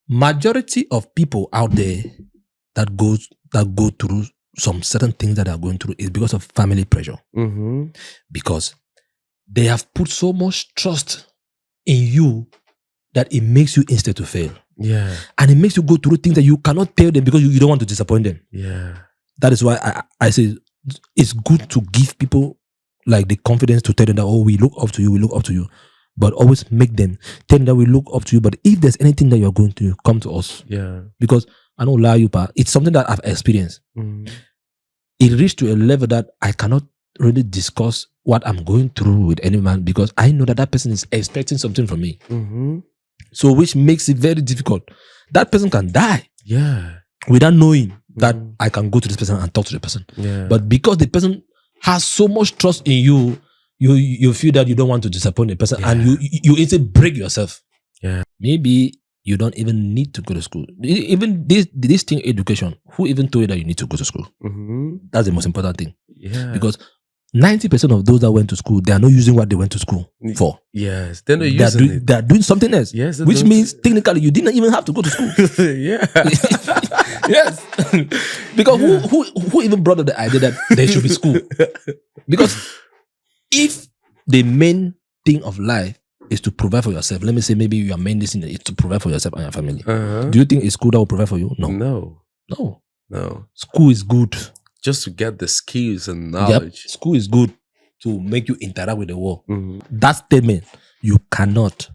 majority of people out there that go through some certain things that they are going through is because of family pressure. Because they have put so much trust in you that it makes you instant to fail. Yeah. And it makes you go through things that you cannot tell them because you don't want to disappoint them. Yeah. That is why I say it's good to give people like the confidence to tell them that, oh, we look up to you. But always make them tell them that we look up to you. But if there's anything that you're going to come to us. Yeah. Because I don't lie you, but it's something that I've experienced. It reached to a level that I cannot really discuss what I'm going through with any man because I know that person is expecting something from me. So which makes it very difficult. That person can die. Yeah. Without knowing that I can go to this person and talk to the person. Yeah. But because the person has so much trust in you, you feel that you don't want to disappoint the person and you easily break yourself. Yeah. Maybe you don't even need to go to school. Even this thing, education, who even told you that you need to go to school? That's the most important thing. Yeah. Because 90% of those that went to school, they are not using what they went to school for. Yes. They're not using it. They are doing something else. Yes. Which means technically you didn't even have to go to school. Yeah. Yes. Because who even brought up the idea that there should be school? Because if the main thing of life is to provide for yourself, let me say maybe your main thing is to provide for yourself and your family. Do you think it's school that will provide for you? No. School is good. Just to get the skills and knowledge. Yep. School is good to make you interact with the world. That statement, you cannot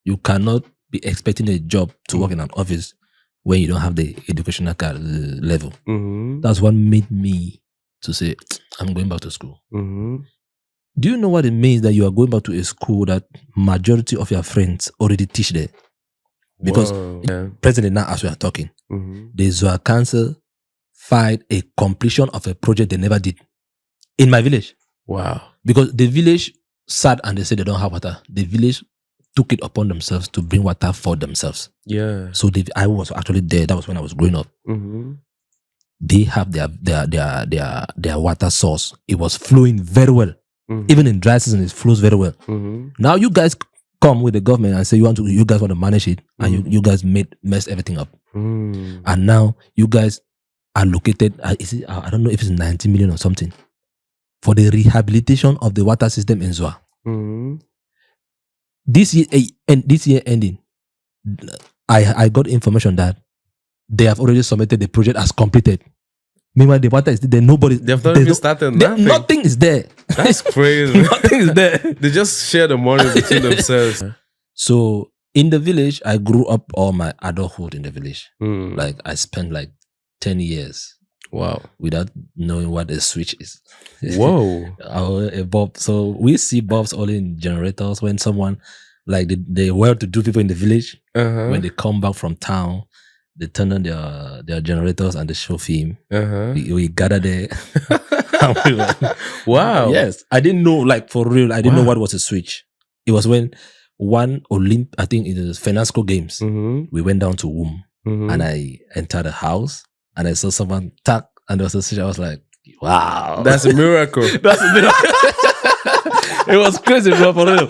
be expecting a job to work in an office when you don't have the educational level. That's what made me to say, I'm going back to school. Do you know what it means that you are going back to a school that majority of your friends already teach there? Because presently now as we are talking, the Zoa Council filed a completion of a project they never did in my village. Wow. Because the village sat and they said they don't have water. The village took it upon themselves to bring water for themselves. Yeah. So I was actually there. That was when I was growing up. They have their water source. It was flowing very well. Even in dry season, it flows very well. Now you guys come with the government and say you guys want to manage it, and you guys mess everything up. And now you guys allocated, I don't know if it's 90 million or something, for the rehabilitation of the water system in Zoa. This year ending, I got information that they have already submitted the project as completed. Meanwhile, the water is there. They've not even started nothing. Nothing is there. That's crazy. Nothing is there. They just share the money between themselves. So in the village, I grew up all my adulthood in the village. Like I spent like 10 years. Wow. Without knowing what a switch is. Whoa. A bulb. So we see bulbs only in generators when someone, like the well-to-do people in the village, when they come back from town, they turn on their generators and they show film. We gather there. Wow. Yes. I didn't know, like for real, I didn't know what was a switch. It was when one I think it was Fenasco Games, we went down to Womb and I entered the house and I saw someone tuck and there was a switch. I was like, wow. That's a miracle. That's a miracle. It was crazy, bro, for real.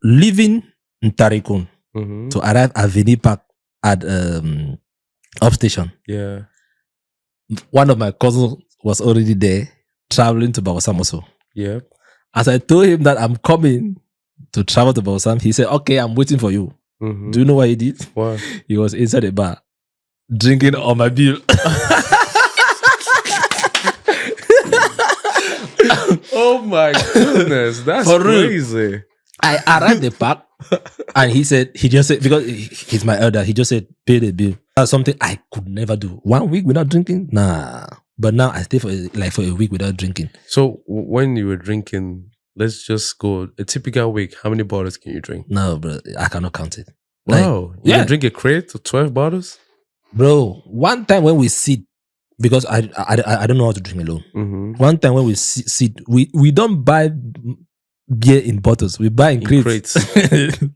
Leaving Ntarikun to arrive at Veni Park at Upstation. Yeah. One of my cousins was already there, traveling to Bawasam also. Yeah. As I told him that I'm coming to travel to Bawasam, he said, okay, I'm waiting for you. Do you know what he did? What? He was inside the bar, drinking on my bill. Oh my goodness, that's For real. crazy. I arrived at the park and he just said, because he's my elder, he just said, pay the bill. That's something I could never do. 1 week without drinking? Nah. But now I stay for a week without drinking. So when you were drinking, let's just go, a typical week, how many bottles can you drink? No, bro, I cannot count it. Wow. You can drink a crate of 12 bottles? Bro, one time when we sit, because I don't know how to drink alone. One time when we sit, we don't buy beer in bottles. We buy in crates.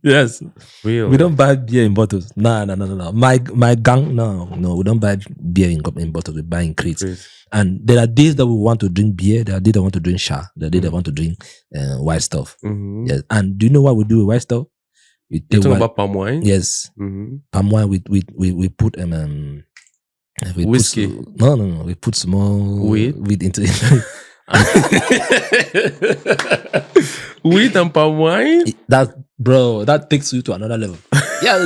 Yes. Really? We don't buy beer in bottles. No. My gang, no. We don't buy beer in bottles. We buy in crates. And there are days that we want to drink beer. There are days that want to drink sha. There are days that want to drink white stuff. Yes. And do you know what we do with white stuff? We You take talking wine. about palm wine? Yes, palm wine. We put we Whiskey? Put, no. We put small Weed? into it. Weed and palm wine? That takes you to another level. Yeah.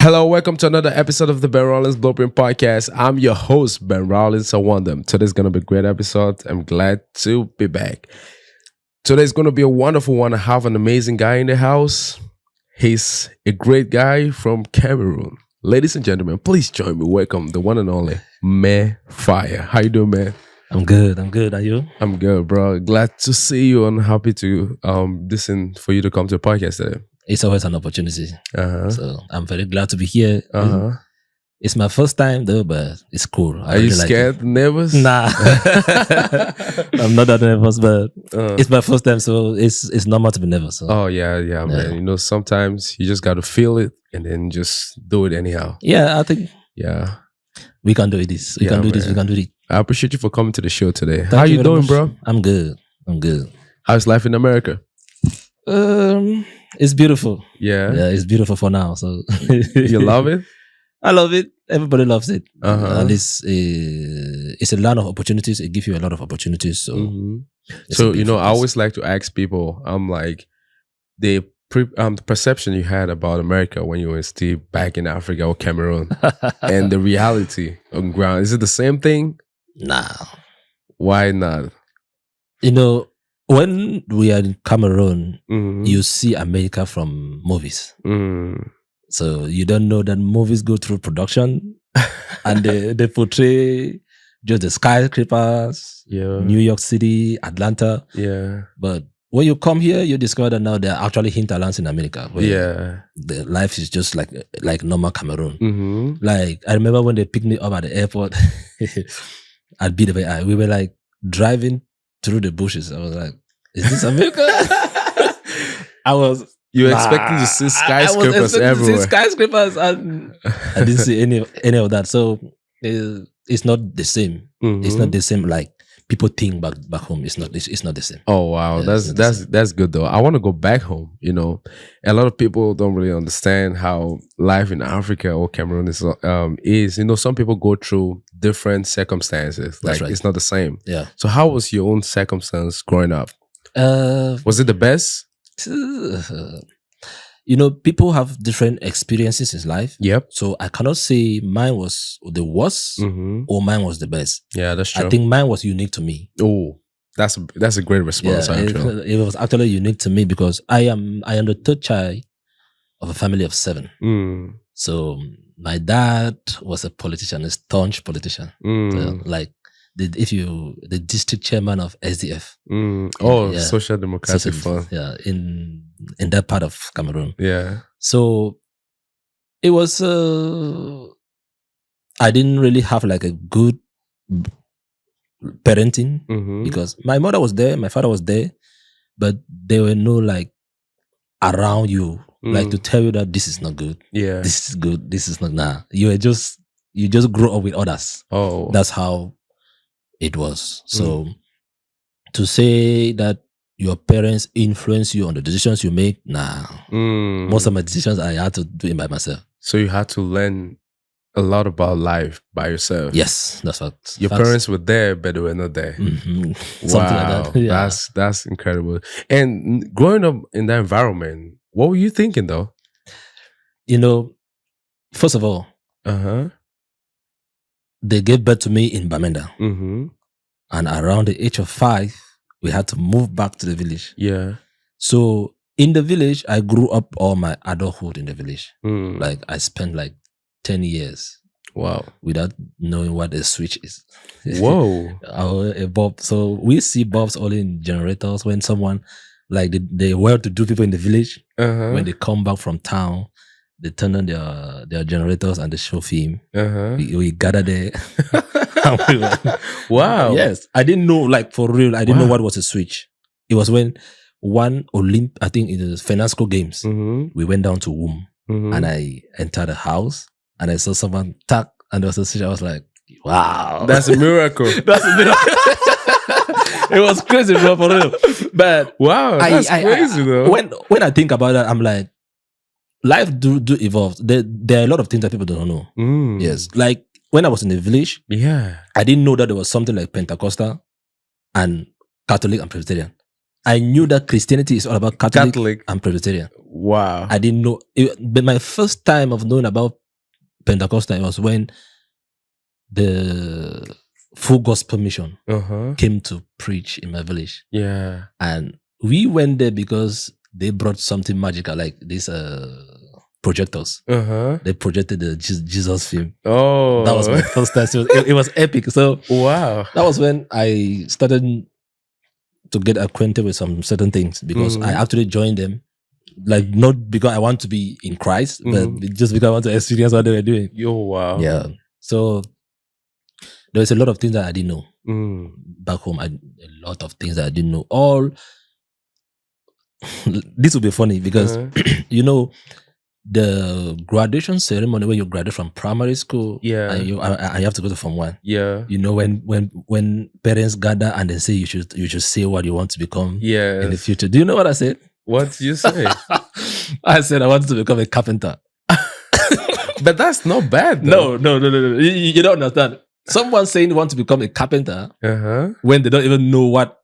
Hello, welcome to another episode of the Benrolins Blueprint Podcast. I'm your host, Benrolins Awandem. Today's going to be a great episode. I'm glad to be back. Today's going to be a wonderful one. I have an amazing guy in the house. He's a great guy from Cameroon. Ladies and gentlemen, please join me. Welcome the one and only Man Fire. How you doing, man? I'm good. Are you? I'm good, bro. Glad to see you and happy to listen for you to come to the podcast today. It's always an opportunity. Uh-huh. So I'm very glad to be here. Uh-huh. It's my first time though, but it's cool. Are you scared, nervous? Nah. I'm not that nervous, but it's my first time, so it's normal to be nervous. So. Oh, yeah, man. You know, sometimes you just got to feel it and then just do it anyhow. Yeah, I think we can do this. We can do it. I appreciate you for coming to the show today. Thank How you doing, much. bro? I'm good. How's life in America? It's beautiful. Yeah, it's beautiful for now. So you love it? I love it. Everybody loves it. Uh-huh. And it's a lot of opportunities. It gives you a lot of opportunities. So, So you know, I always like to ask people. I'm like, the perception you had about America when you were still back in Africa or Cameroon, and the reality on ground, is it the same thing? Nah. Why not? You know, when we are in Cameroon, you see America from movies. So you don't know that movies go through production and they portray just the skyscrapers, New York City, Atlanta. Yeah. But when you come here, you discover that now there are actually hinterlands in America. Where the life is just like normal Cameroon. Like, I remember when they picked me up at the airport at BWI, we were like driving through the bushes. I was like, is this America? You were expecting to see skyscrapers everywhere. To see skyscrapers, and I didn't see any of that. So it's not the same. It's not the same like people think back home. It's not the same. Oh wow, that's good though. I want to go back home. You know, a lot of people don't really understand how life in Africa or Cameroon is. You know, some people go through different circumstances. Like it's not the same. Yeah. So how was your own circumstance growing up? Was it the best? You know, people have different experiences in life. Yep. So I cannot say mine was the worst or mine was the best. Yeah, that's true. I think mine was unique to me. Oh, that's a great response. It was actually unique to me because I am the third child of a family of 7. So my dad was a politician, a staunch politician. So, like the district chairman of SDF. Social Democratic Fund. Yeah, in that part of Cameroon. Yeah. So it was. I didn't really have like a good parenting because my mother was there, my father was there, but there were no like around you like to tell you that this is not good. Yeah. This is good. This is not. Nah. You just grow up with others. Oh. That's how it was. So to say that your parents influence you on the decisions you make, nah. Most of my decisions I had to do it by myself. So you had to learn a lot about life by yourself. Yes, that's what. Your parents were there, but they were not there. Something Wow, like that. Yeah. That's incredible. And growing up in that environment, what were you thinking though? You know, first of all, they gave birth to me in Bamenda. And around the age of 5, we had to move back to the village. Yeah. So in the village, I grew up all my adulthood in the village. Like I spent like 10 years. Wow. Without knowing what a switch is. Whoa. A bulb. So we see bulbs only in generators when someone like the well-to-do people in the village, when they come back from town, they turn on their generators and they show film. We gather there. Wow. Yes. I didn't know, like for real, I didn't know what was a switch. It was when one I think in the Fenasco Games, we went down to Womb and I entered a house and I saw someone tuck and there was a switch. I was like, wow. That's a miracle. That's a miracle. It was crazy, bro, for real. But wow, that's crazy though. When I think about that, I'm like, life do evolve. There are a lot of things that people don't know. Yes. Like when I was in the village, I didn't know that there was something like Pentecostal and Catholic and Presbyterian. I knew that Christianity is all about Catholic and Presbyterian. Wow. I didn't know. But my first time of knowing about Pentecostal was when the Full Gospel Mission came to preach in my village. Yeah. And we went there because they brought something magical, like these projectors. They projected the Jesus film. Oh. That was my first time. So it was epic. So wow. That was when I started to get acquainted with some certain things because I actually joined them. Like not because I want to be in Christ, but just because I want to experience what they were doing. Yo, wow. Yeah. So there's a lot of things that I didn't know. Back home, a lot of things that I didn't know. All this will be funny because you know the graduation ceremony when you graduate from primary school, and you have to go to Form 1. Yeah, you know when parents gather and they say you should say what you want to become in the future. Do you know what I said? What did you say? I said I wanted to become a carpenter. But that's not bad though. No. You don't understand. Someone saying they want to become a carpenter when they don't even know what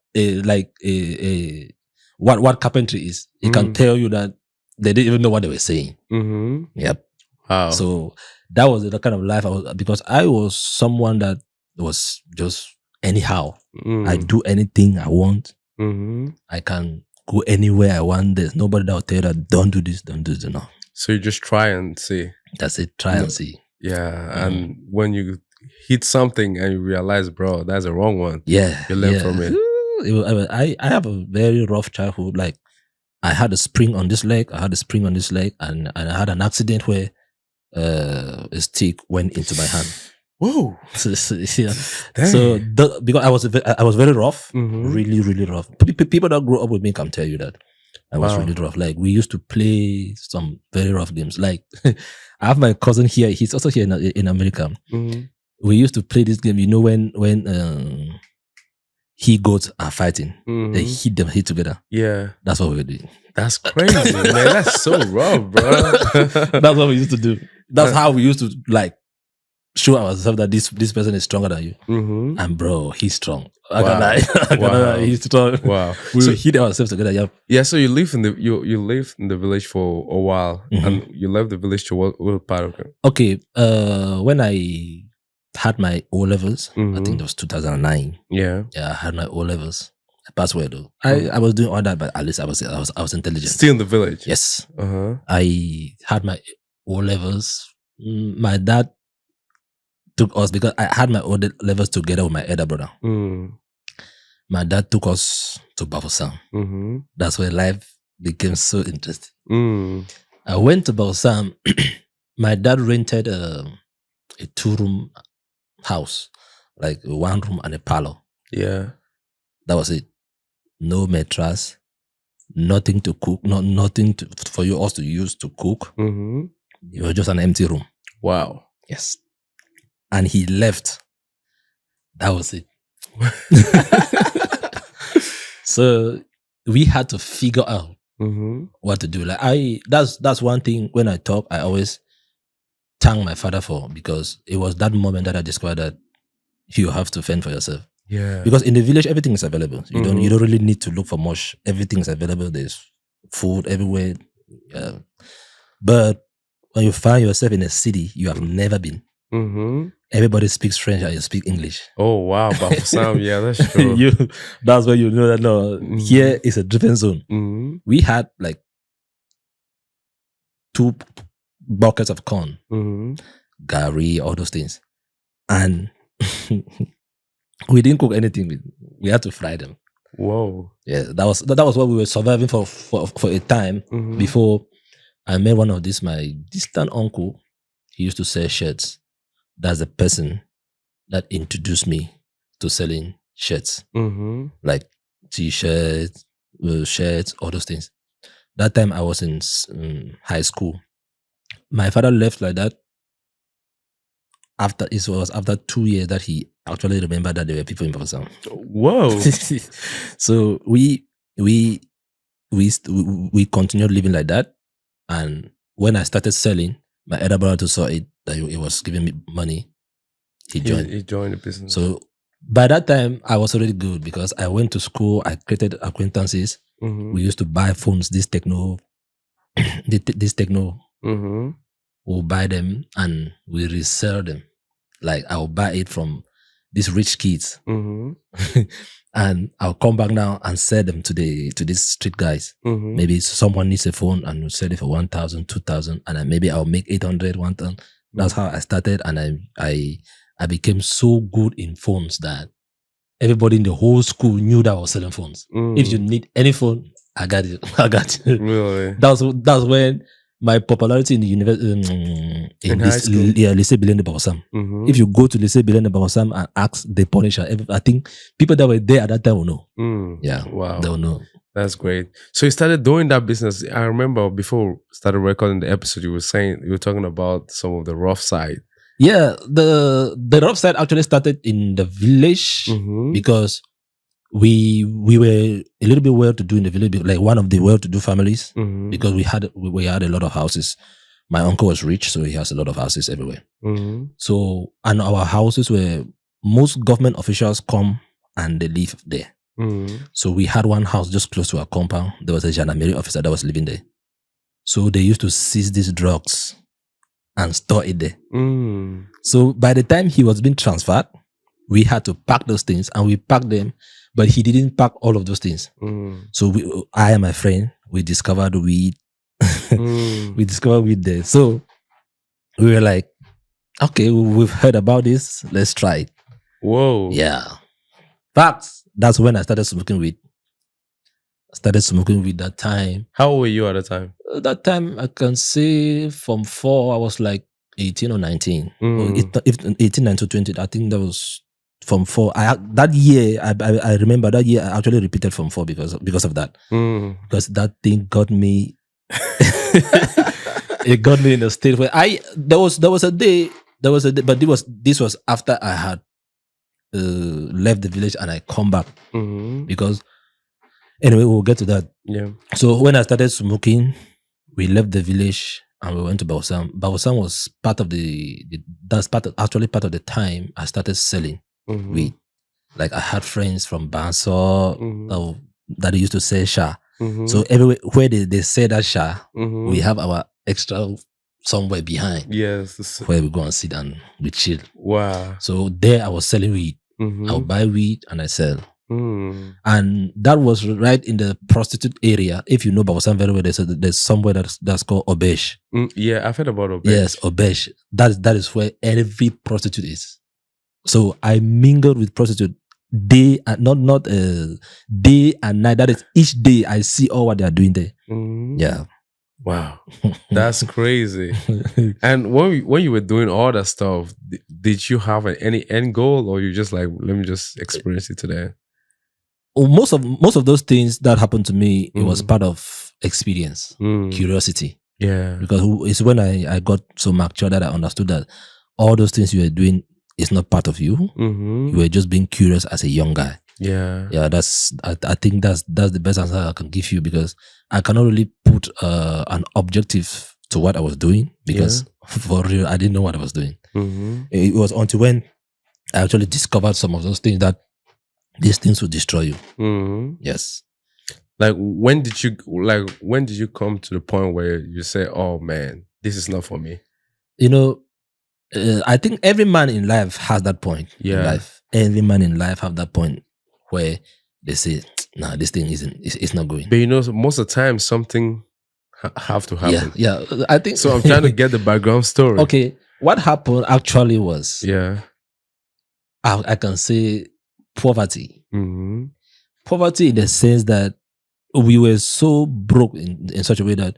what carpentry is. It can tell you that they didn't even know what they were saying. Yep. Wow. So that was the kind of life I was, because I was someone that was just anyhow. I do anything I want. I can go anywhere I want. There's nobody that will tell you that don't do this, don't do this. No. So you just try and see. That's it. Try and see. Yeah. And when you hit something and you realize, bro, that's the wrong one. Yeah. You learn from it. I have a very rough childhood. Like I had a spring on this leg. And I had an accident where a stick went into my hand. Whoa. Yeah. So because I was very rough, really, really rough. People that grew up with me can tell you that. I was really rough. Like we used to play some very rough games. Like I have my cousin here. He's also here in America. We used to play this game. You know when he goats are fighting, they hit them together. Yeah, that's what we were doing. That's crazy, man. That's so rough, bro. That's what we used to do. That's how we used to like show ourselves that this person is stronger than you. And bro, he's strong. I can't lie. He's strong. Wow. We hit ourselves together. Yeah. Yeah. So you live in the village for a while, and you left the village to what part of it? Okay. When I had my O levels, I think it was 2009. Yeah, I had my O levels. I passed well though. I was doing all that, but at least I was intelligent. Still in the village. Yes. I had my O levels. My dad took us because I had my O levels together with my elder brother. My dad took us to Bafoussam. That's where life became so interesting. I went to Bafoussam. My dad rented a 2-room house, like 1 room and a parlor. Yeah, that was it. No mattress, nothing to cook, nothing for us to use to cook. It was just an empty room. Wow. Yes. And he left. That was it. So we had to figure out what to do. Like that's one thing when I talk, I always thank my father for, because it was that moment that I discovered that you have to fend for yourself. Yeah. Because in the village, everything is available. You don't really need to look for much. Everything is available. There's food everywhere. Yeah. But when you find yourself in a city you have never been, everybody speaks French and you speak English. Oh wow, Bafoussam, yeah, that's true. That's where you know that no, here is a different zone. We had like 2 buckets of corn, gari, all those things, and we didn't cook anything with. We had to fry them. Whoa. Yeah, that was what we were surviving for a time before I met one of this my distant uncle. He used to sell shirts. That's the person that introduced me to selling shirts, like t-shirts, shirts, all those things. That time I was in high school. My father left like that. After 2 years that he actually remembered that there were people in Pakistan. Whoa. So we continued living like that. And when I started selling, my elder brother saw it that he was giving me money. He joined the business. So by that time, I was already good because I went to school. I created acquaintances. We used to buy phones. This techno. We'll buy them and we resell them. Like I'll buy it from these rich kids, and I'll come back now and sell them to these street guys. Maybe someone needs a phone and we'll sell it for 1,000, 2,000, and maybe I'll make 800, 1,000. That's how I started, and I became so good in phones that everybody in the whole school knew that I was selling phones. If you need any phone, I got it. I got it. Really? That's when my popularity in the university, in this Lycée Bilen de Barossam. If you go to Lycée Bilen de Barossam and ask the Punisher, I think people that were there at that time will know. Yeah, wow, they'll know. That's great. So you started doing that business. I remember before we started recording the episode, you were talking about some of the rough side. Yeah, the rough side actually started in the village because we were a little bit well-to-do in the village, like one of the well-to-do families, because we had a lot of houses. My uncle was rich, so he has a lot of houses everywhere. So, and our houses were, most government officials come and they live there. So we had one house just close to our compound. There was a gendarmerie officer that was living there. So they used to seize these drugs and store it there. So by the time he was being transferred, we had to pack those things, and we packed them, but he didn't pack all of those things. So I and my friend, we discovered weed. We discovered weed there. So we were like, okay, we've heard about this. Let's try it. Whoa. Yeah. But that's when I started smoking weed. I started smoking weed that time. How old were you at the time? That time, I can say from 4, I was like 18 or 19. If 18, 19, 20, I think that was from 4. That year, I remember that year I actually repeated from 4 because of that. Because that thing got me. It got me in a state where there was a day, but this was after I had left the village and I come back. Because anyway, we'll get to that. Yeah. So when I started smoking, we left the village and we went to Barossam. Barossam was part of actually part of the time I started selling weed. Like I had friends from Banso that they used to sell sha. So everywhere where they say that sha, we have our extra somewhere behind. Yes. Where we go and sit and we chill. Wow. So there I was selling weed. I would buy weed and I sell. And that was right in the prostitute area. If you know Barossam very well, there's somewhere that's called Obesh. Yeah, I've heard about Obesh. Yes, Obesh. That is where every prostitute is. So I mingled with prostitute day and not day and night. That is each day I see all what they are doing there. Yeah. Wow, that's crazy. And when you were doing all that stuff, did you have any end goal, or you just like, let me just experience it today? Most of those things that happened to me, it was part of experience, curiosity. Yeah. Because it's when I got so mature that I understood that all those things you were doing is not part of you. You were just being curious as a young guy. Yeah. Yeah, I think that's the best answer I can give you, because I cannot really put an objective to what I was doing, because for real, I didn't know what I was doing. It was until when I actually discovered some of those things that these things will destroy you. Yes. Like when did you come to the point where you say, oh man, this is not for me? You know, I think every man in life has that point. Yeah. In life. Every man in life have that point where they say, nah, this thing it's not going. But you know, most of the time something have to happen. Yeah. I think so. I'm trying to get the background story. Okay. What happened actually was, yeah, I can say poverty. Poverty in the sense that we were so broke in such a way that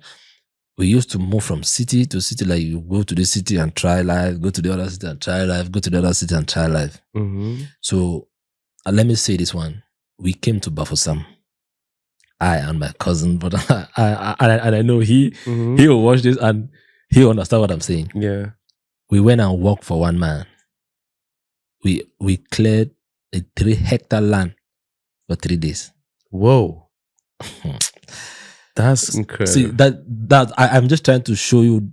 we used to move from city to city. Like you go to the city and try life, go to the other city and try life, go to the other city and try life. So let me say this one. We came to Bafosam. I and my cousin, but I know he will watch this and he'll understand what I'm saying. Yeah. We went and worked for one man. We cleared a 3-hectare land for 3 days. Whoa. That's incredible. See, I'm just trying to show you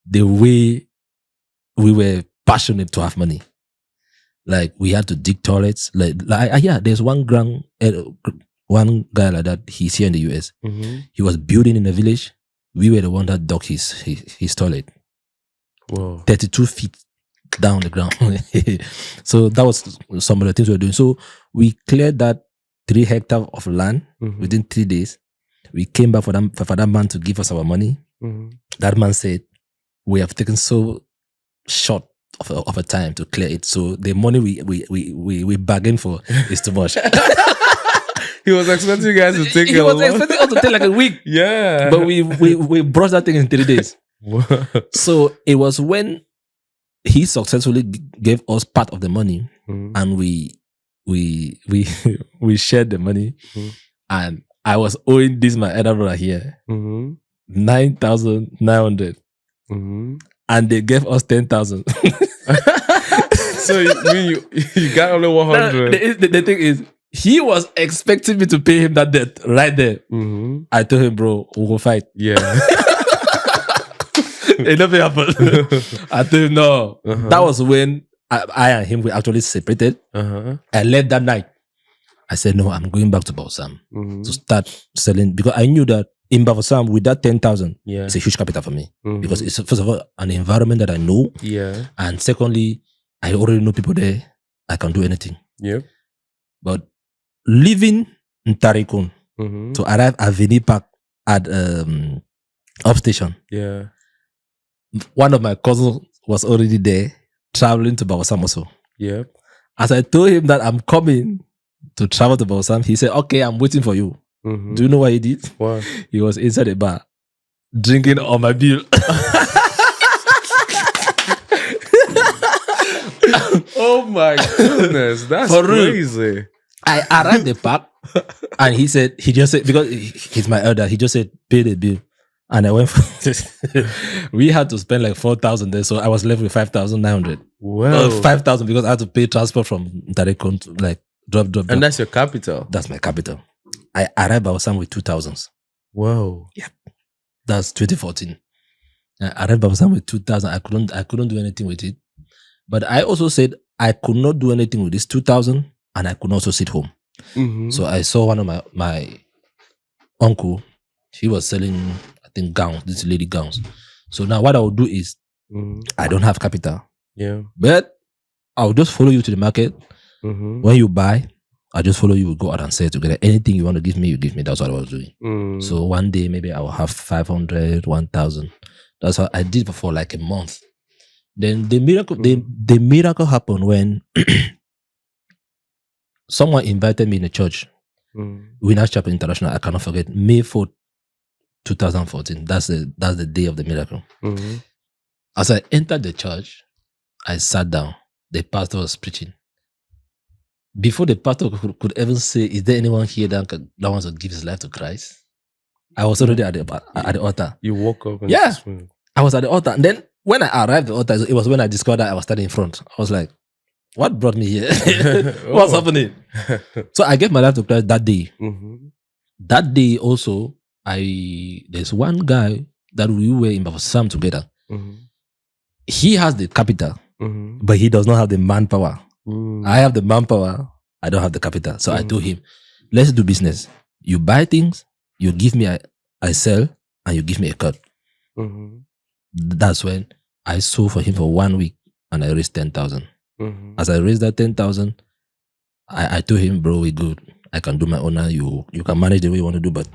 the way we were passionate to have money. Like we had to dig toilets. There's one guy like that. He's here in the US. He was building in a village. We were the one that dug his toilet. Whoa. 32 feet down the ground. So that was some of the things we were doing. So we cleared that 3 hectares of land within 3 days. We came back for that man to give us our money. That man said, we have taken so short of a time to clear it. So the money we bargained for is too much. He was expecting you guys to take He was expecting us to take like a week. Yeah. But we brushed that thing in 3 days. So it was when he successfully gave us part of the money and we shared the money. And I was owing my elder brother here 9,900. And they gave us 10,000. So you got only 100. The thing is, he was expecting me to pay him that debt right there. I told him, bro, we'll go fight. Yeah. It never happened. I told him, no. That was when I and him were actually separated. I left that night. I said, no, I'm going back to Bawsam to start selling, because I knew that in Bawsam with that 10,000, it's a huge capital for me. Because it's, first of all, an environment that I know. Yeah. And secondly, I already know people there. I can do anything. Yeah. But living in Tarikun to arrive at Veni Park at Upstation. Yeah. One of my cousins was already there, traveling to Bawsam also. Yeah. As I told him that I'm coming to travel to Bawsam, he said, okay, I'm waiting for you. Do you know what he did? What? He was inside the bar, drinking on my bill. Oh my goodness, that's crazy. I arrived the park and he just said, because he's my elder, he just said, pay the bill. And I went for we had to spend like 4,000 there, so I was left with 5,900. Wow. 5,000 because I had to pay transport from Tarekon to like drop. And that's your capital? That's my capital. I arrived by Bawsam with 2,000. Wow. Yeah. That's 2014. I arrived by Bawsam with 2,000. I couldn't do anything with it. But I also said I could not do anything with this 2,000 and I could also sit home. So I saw one of my uncle. He was selling, I think, gowns, these lady gowns. So now what I will do is, I don't have capital. Yeah. But I'll just follow you to the market. When you buy, I'll just follow you, we'll go out and sell together. Anything you want to give me, you give me. That's what I was doing. So one day, maybe I will have 500, 1,000. That's what I did for like a month. Then the miracle happened when someone invited me in a church. Winners Chapel International, I cannot forget, May 4th, 2014. That's the day of the miracle. As I entered the church, I sat down. The pastor was preaching. Before the pastor could even say, is there anyone here that wants to give his life to Christ? I was already at the altar. You woke up and I was at the altar. And then when I arrived at the altar, it was when I discovered that I was standing in front. I was like, what brought me here? What's happening? So I gave my life to Christ that day. That day also, there's one guy that we were in Bawsam together. He has the capital, but he does not have the manpower. I have the manpower, I don't have the capital. So I told him, let's do business. You buy things, you give me, I sell, and you give me a cut. That's when I sold for him for 1 week and I raised 10,000. As I raised that 10,000, I told him, bro, we good. I can do my own now. You can manage the way you want to do, but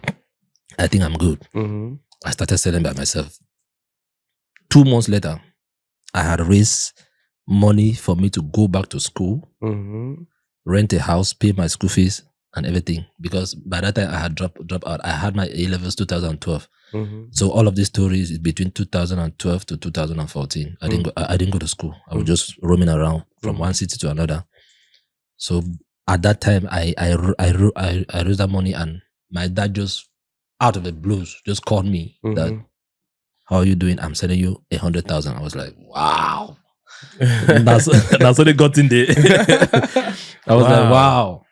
I think I'm good. I started selling by myself. 2 months later, I had raised money for me to go back to school, rent a house, pay my school fees, and everything, because by that time I had dropped out. I had my A-levels 2012. Mm-hmm. So all of these stories is between 2012 to 2014. I didn't go to school. I was just roaming around from one city to another. So at that time, I raised that money, and my dad just out of the blues just called me that, how are you doing? I'm sending you 100,000. I was like, wow. that's what they got in there. I was like, wow.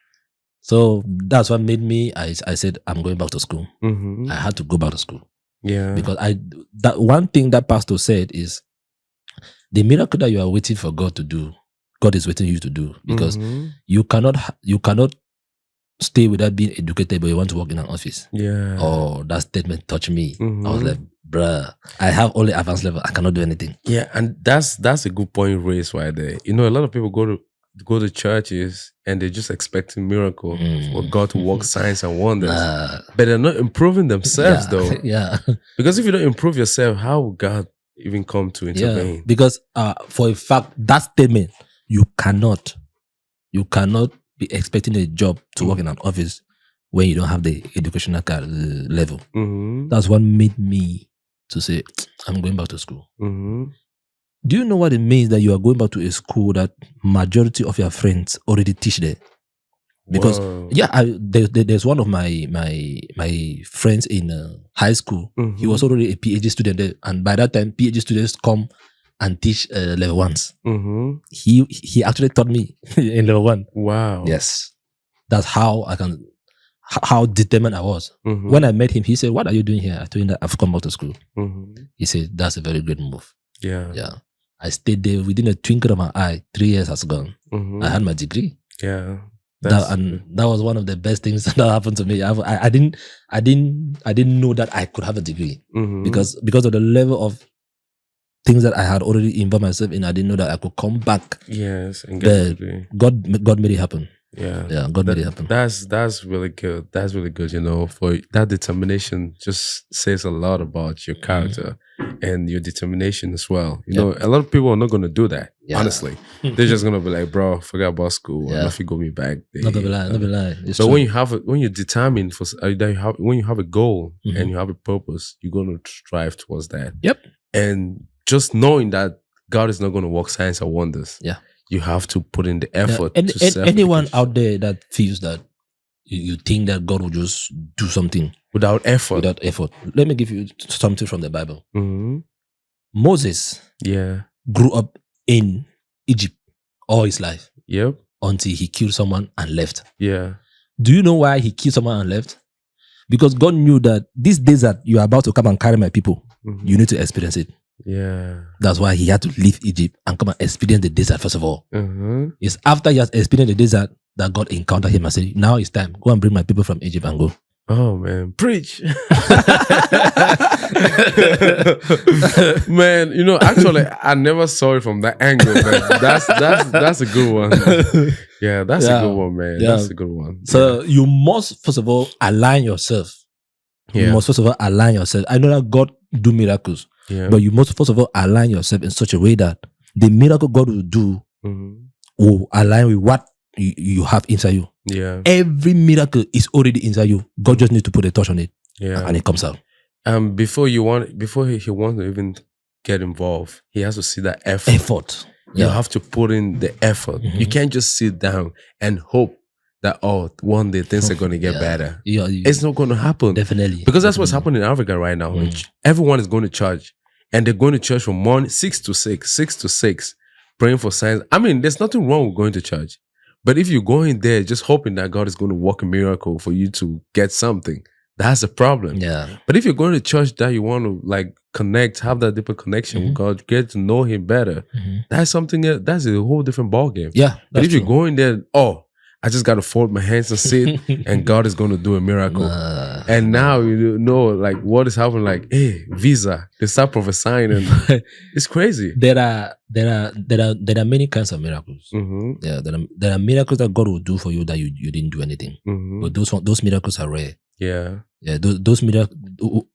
So that's what made me, I said, I'm going back to school. I had to go back to school. Yeah. Because that one thing that pastor said is, the miracle that you are waiting for God to do, God is waiting you to do. Because you cannot stay without being educated, but you want to work in an office. Yeah. Oh, that statement touched me. I was like, bruh, I have only advanced level. I cannot do anything. Yeah, and that's a good point raised right there. You know, a lot of people go to churches and they're just expecting miracle for God to work signs and wonders. But they're not improving themselves though. Yeah. Because if you don't improve yourself, how will God even come to intervene? Yeah. Because for a fact, that statement, you cannot be expecting a job to work in an office when you don't have the educational level. That's what made me to say, I'm going back to school. Do you know what it means that you are going back to a school that majority of your friends already teach there? Because there's one of my friends in high school. He was already a PhD student there, and by that time, PhD students come and teach level ones. He actually taught me in level 1. Wow. Yes, that's how how determined I was. When I met him, he said, "What are you doing here?" I told him that I've come back to school. He said, "That's a very great move." Yeah. I stayed there within a twinkle of an eye. 3 years has gone. I had my degree. Yeah. That was one of the best things that happened to me. I didn't know that I could have a degree because of the level of things that I had already involved myself in. I didn't know that I could come back. Yes, and get a degree. God made it happen. Yeah, God made it happen. That's really good. That's really good. You know, for that determination just says a lot about your character and your determination as well. You know, a lot of people are not going to do that. Honestly, they're just going to be like, "Bro, forget about school. Nothing got me back." Not be lying. But when you're determined for when you have a goal and you have a purpose, you're going to strive towards that. Yep. And just knowing that God is not going to work signs and wonders. Yeah. You have to put in the effort. Anyone out there that feels that you think that God will just do something without effort. Let me give you something from the Bible. Moses grew up in Egypt all his life. Yep. Until he killed someone and left. Yeah. Do you know why he killed someone and left? Because God knew that this desert you are about to come and carry my people, you need to experience it. Yeah. That's why he had to leave Egypt and come and experience the desert first of all. It's after he has experienced the desert that God encountered him and said, now it's time. Go and bring my people from Egypt and go. Oh man, preach. Man, you know, actually I never saw it from that angle, but that's a good one. Yeah, that's a good one, man. That's a good one. So you must first of all align yourself. You must first of all align yourself. I know that God do miracles. But you must first of all align yourself in such a way that the miracle God will do will align with what you have inside you. Yeah. Every miracle is already inside you. God just needs to put a touch on it. Yeah. And it comes out. Before he wants to even get involved, he has to see that effort. You have to put in the effort. You can't just sit down and hope that one day things are going to get better. It's not going to happen. Definitely. Because that's what's happening in Africa right now. Everyone is going to church. And they're going to church from morning 6 to 6, praying for signs. I mean, there's nothing wrong with going to church. But if you're going there just hoping that God is going to work a miracle for you to get something, that's a problem. Yeah. But if you're going to church that you want to like connect, have that deeper connection with God, get to know Him better, that's something that's a whole different ballgame. Yeah. But if you're going there, I just got to fold my hands and sit and God is going to do a miracle. And now you know like what is happening, like, hey, visa. They start prophesying and it's crazy. There are many kinds of miracles. Yeah, there are miracles that God will do for you that you didn't do anything. But those miracles are rare. Yeah. Yeah, those miracles,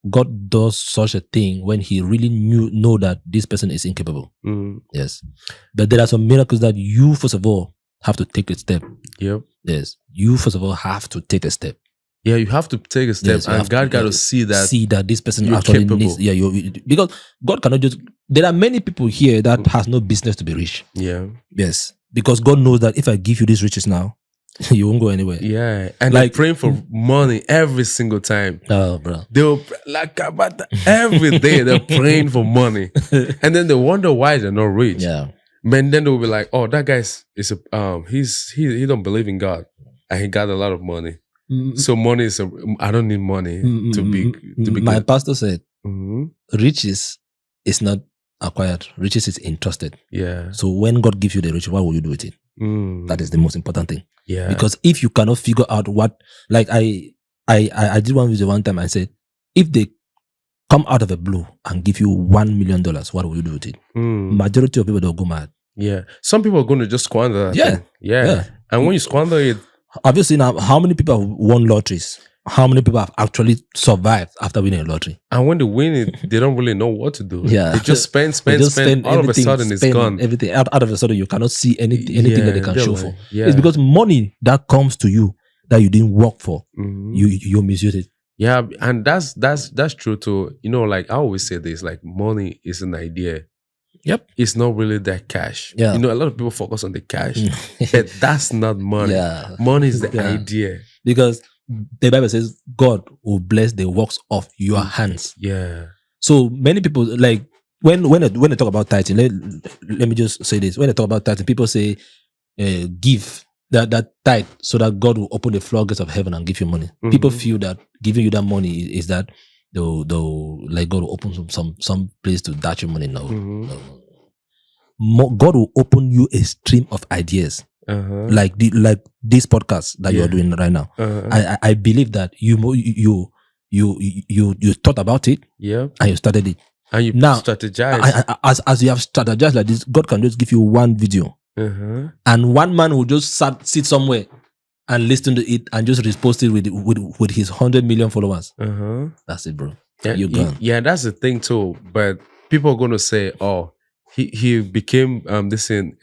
God does such a thing when He really know that this person is incapable. Yes. But there are some miracles that you, first of all, have to take a step. Yep. Yes. You, first of all, have to take a step. Yeah, you have to take a step, Yes, you and have God got to see that this person you're actually capable. needs. Yeah, because God cannot just. There are many people here that has no business to be rich. Yeah. Yes, because God knows that if I give you these riches now, you won't go anywhere. Yeah, and Like- they're praying for money every single time. Oh, bro. They'll like about every day they're praying for money, and then they wonder why they're not rich. Yeah. Man, then they'll be like, "Oh, that guy's he don't believe in God, and he got a lot of money. So money is I don't need money to be My good." pastor said, Mhm. riches is not acquired. Riches is entrusted. Yeah, So when God gives you the riches, what will you do with it? Mm. That is the most important thing. Yeah, Because if you cannot figure out what, like I did one video one time. I said, if they come out of the blue and give you $1 million, what will you do with it? Majority of people they'll go mad. Yeah, some people are going to just squander that Yeah. thing. Yeah. Yeah. And when you squander it, Have you seen how many people have won lotteries? How many people have actually survived after winning a lottery? and when they win it, they don't really know what to do. Yeah. They just spend. They just All of a everything, sudden, it's spend gone. Everything out of a sudden, you cannot see anything that they can they're show like, for. Yeah. It's because money that comes to you that you didn't work for, Mhm. you misuse it. Yeah, and that's true too. You know, like I always say this, like money is an idea. Yep. It's not really that cash. Yeah. You know, a lot of people focus on the cash, but that's not money. Yeah. Money is the Yeah. idea. Because the Bible says God will bless the works of your hands. Yeah. So many people, like when they talk about tithing, let me just say this. When they talk about tithing, people say give that tithe so that God will open the floodgates of heaven and give you money. Mhm. People feel that giving you that money is that they'll like God will open some place to dash you money. No. Mhm. God will open you a stream of ideas. Uh-huh. Like this podcast that Yeah. you're doing right now. Uh-huh. I believe that you thought about it Yeah. and you started it. And you Now, strategize. As you have strategized like this, God can just give you one video, Uh-huh. and one man will just sit somewhere and listen to it and just repost it with his 100 million followers. Uh-huh. That's it, bro. Yeah, You're gone. yeah, that's the thing too. But people are gonna say, "Oh, he became a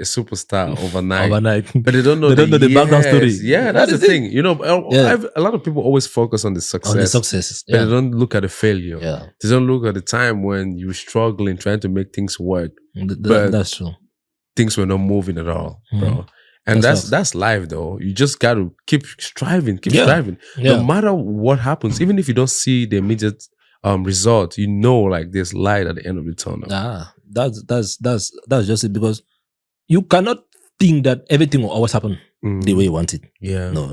superstar overnight." Overnight. But they don't know. They don't know the background story. Yeah, that's the That is thing. You know, Yeah. a lot of people always focus on the success, On the successes. but Yeah. they don't look at the failure. Yeah. They don't look at the time when you were struggling, trying to make things work. But- That's true. Things were not moving at all, bro. Mhm. And That's that's life, though. You just got to keep striving, Yeah. striving. Yeah. No matter what happens, even if you don't see the immediate result, you know, like there's light at the end of the tunnel. That's just it, because you cannot think that everything will always happen Mm. the way you want it. Yeah, No.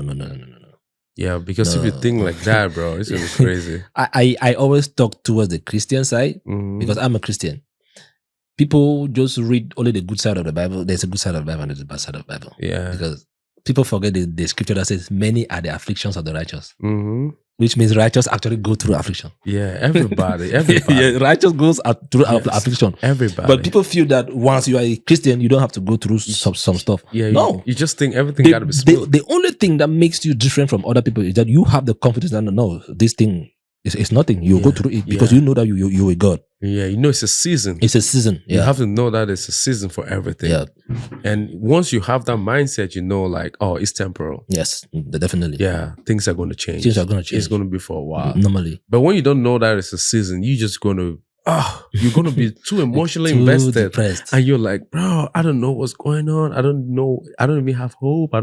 yeah. Because if you No. think like that, bro, it's gonna be crazy. I always talk towards the Christian side Mhm. because I'm a Christian. People just read only the good side of the Bible. There's a good side of the Bible and there's a bad side of the Bible. Yeah. Because people forget the scripture that says, many are the afflictions of the righteous, Mhm. which means righteous actually go through affliction. Yeah. Everybody. Yeah, righteous goes through Yes. affliction. Everybody. But people feel that once you are a Christian, you don't have to go through some stuff. yeah. No. You just think everything got to be smooth. The only thing that makes you different from other people is that you have the confidence that no, this thing is nothing. You go Yeah. through it because Yeah. you know that you're a God. Yeah. You know, it's a season. It's a season. You Yeah. have to know that it's a season for everything. Yeah. And once you have that mindset, you know, like, oh, it's temporal. Yes, definitely. Yeah, things are going to change. Things are going to change. It's going to be for a while. Normally. But when you don't know that it's a season, you just going to, you're going to be too emotionally Too invested. depressed. And you're like, bro, I don't know what's going on. I don't know. I don't even have hope.